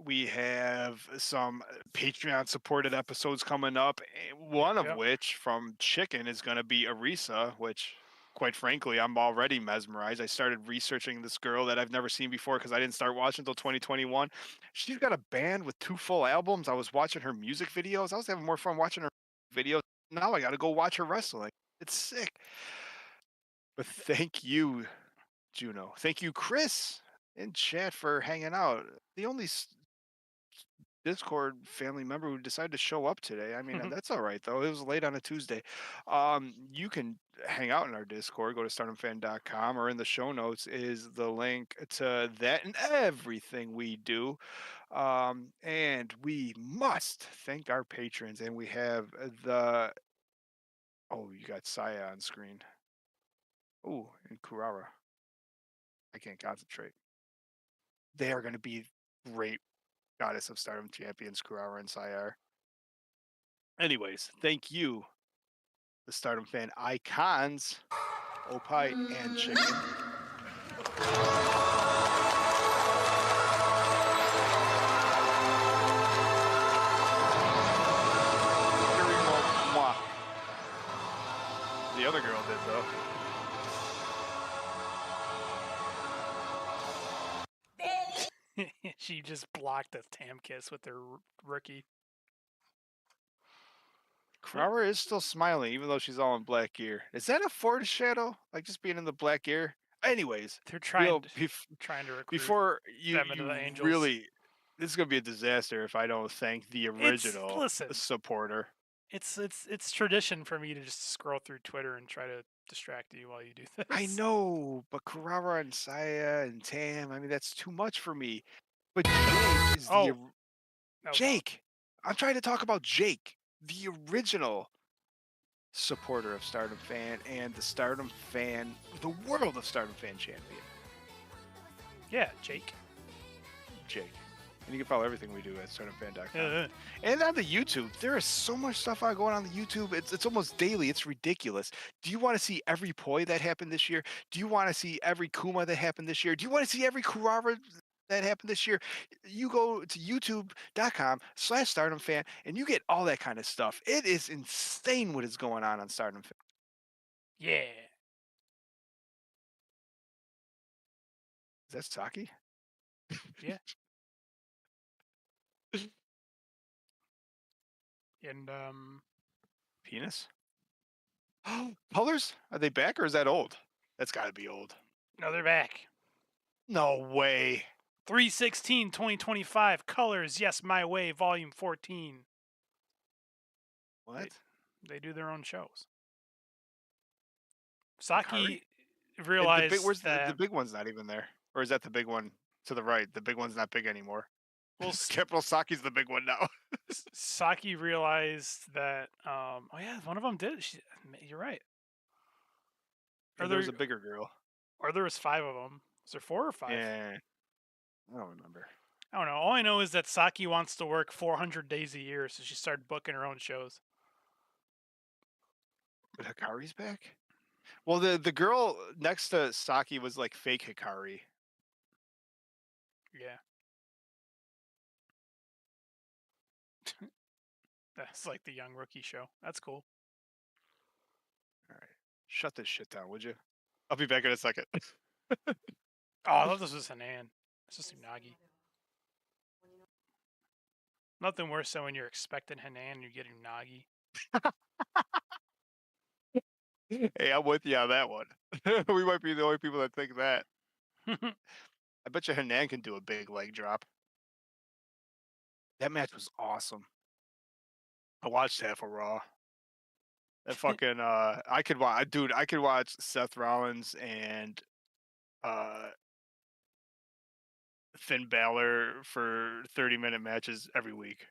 We have some Patreon supported episodes coming up. One of Yep. which from Chicken is going to be Arisa, which quite frankly, I'm already mesmerized. I started researching this girl that I've never seen before because I didn't start watching until 2021. She's got a band with 2 full albums. I was watching her music videos. I was having more fun watching her videos. Now I got to go watch her wrestling. It's sick. But thank you, Juno. Thank you, Chris, in chat for hanging out. The only Discord family member who decided to show up today. I mean, that's all right though. It was late on a Tuesday. You can hang out in our Discord. Go to stardomfan.com, or in the show notes is the link to that and everything we do. And we must thank our patrons. And we have the you got Saya on screen. Oh, and Kurara. I can't concentrate. They are going to be great Goddess of Stardom champions, Kurara and Sayar. Anyways, thank you, the Stardom fan icons, Opie and Chicken. The other girl did, though. She just blocked a Tam kiss with her rookie. Kurara is still smiling, even though she's all in black gear. Is that a foreshadow? Like just being in the black gear? Anyways, They're trying trying to recruit before you, them into the Angels. really, this is gonna be a disaster if I don't thank the original supporter. It's tradition for me to just scroll through Twitter and try to distract you while you do this. I know, but Kurara and Saya and Tam, I mean, that's too much for me. But Jake is Jake. I'm trying to talk about Jake, the original supporter of Stardom Fan and the Stardom Fan, the World of Stardom Fan champion. Yeah, Jake. And you can follow everything we do at StardumFan.com. Yeah. And on the YouTube, there is so much stuff going on the YouTube. It's almost daily. It's ridiculous. Do you want to see every Poi that happened this year? Do you want to see every Kuma that happened this year? Do you want to see every Kurara that happened this year? You go to youtube.com/StardomFan and you get all that kind of stuff. It is insane what is going on Stardom Fan. Yeah. Is that Saki? Yeah. And Penis? Colors? Are they back or is that old? That's got to be old. no, they're back. No way. 3/16/2025 Colors, Yes My Way, Volume 14. What? They do their own shows. Saki And realized where's that the big one's not even there, or is that the big one to the right? The big one's not big anymore. well, Capital Saki's the big one now. Saki realized that oh yeah, one of them did. You're right. Or there was a bigger girl. Or there was 5 of them. Was there 4 or 5? Yeah, I don't remember. I don't know. All I know is that Saki wants to work 400 days a year, so she started booking her own shows. But Hikari's back. Well, the girl next to Saki was like fake Hikari. Yeah. That's like the Young Rookie show. That's cool. All right, shut this shit down, would you? I'll be back in a second. Oh, I thought this was Hanan. It's just Unagi. Nothing worse than when you're expecting Hanan and you get Unagi. Hey, I'm with you on that one. We might be the only people that think that. I bet you Hanan can do a big leg drop. That match was awesome. I watched half of Raw. That fucking I could watch Seth Rollins and Finn Balor for 30-minute matches every week.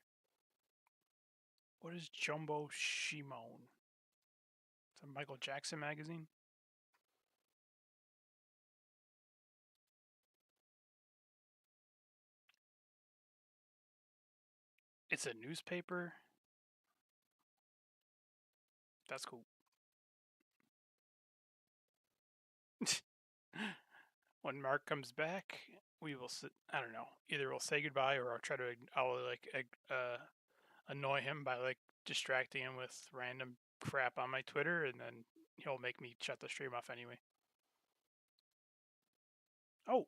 What is Jumbo Shimon? It's a Michael Jackson magazine. It's a newspaper. That's cool. When Mark comes back, we will sit. I don't know. Either we'll say goodbye, or I'll annoy him by like distracting him with random crap on my Twitter, and then he'll make me shut the stream off anyway. Oh.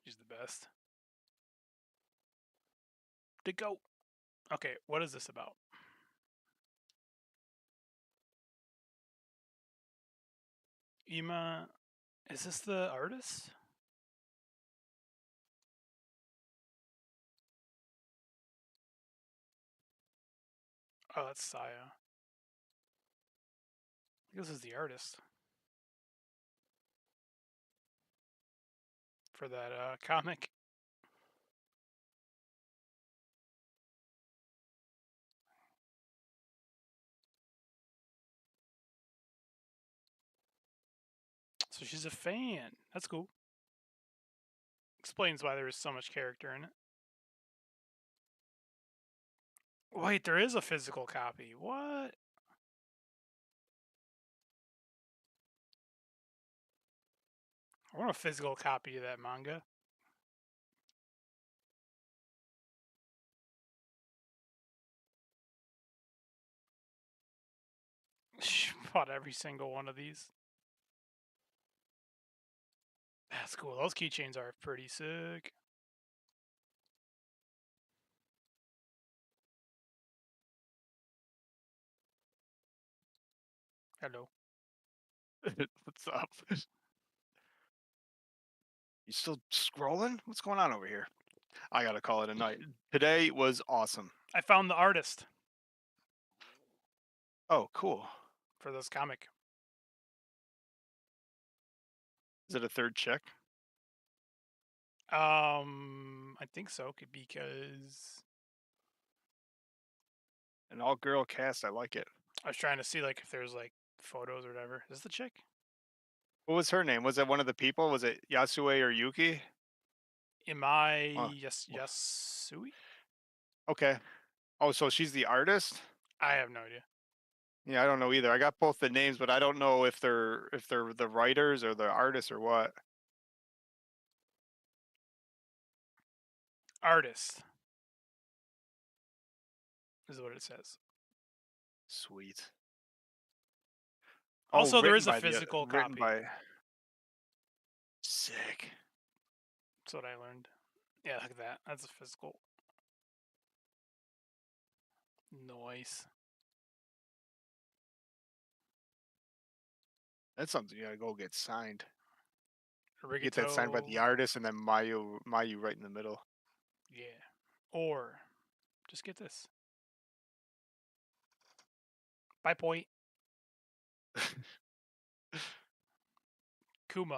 He's the best. To go. Okay, what is this about? Ima, is this the artist? Oh, that's Saya. This is the artist for that comic. So she's a fan. That's cool. Explains why there is so much character in it. Wait, there is a physical copy. What? I want a physical copy of that manga. She bought every single one of these. That's cool. Those keychains are pretty sick. Hello. What's up? You still scrolling? What's going on over here? I gotta call it a night. Today was awesome. I found the artist Oh, cool. for this comic. Is it a third chick? I think so, because An all-girl cast. I like it. I was trying to see like if there's like photos or whatever. Is this the chick? What was her name? Was it one of the people? Was it Yasue or Yuki? Am I Oh, Yasui? okay. Oh, so she's the artist? I have no idea. Yeah, I don't know either. I got both the names, but I don't know if they're the writers or the artists or what. Artist is what it says. Sweet. Also, there written is a by the- physical written copy. by. Sick. That's what I learned. Yeah, look at that. That's a physical. Nice. That's something you gotta go get signed. Arigato. Get that signed by the artist, and then Mayu right in the middle. Yeah. Or just get this. Bye, point. Kuma.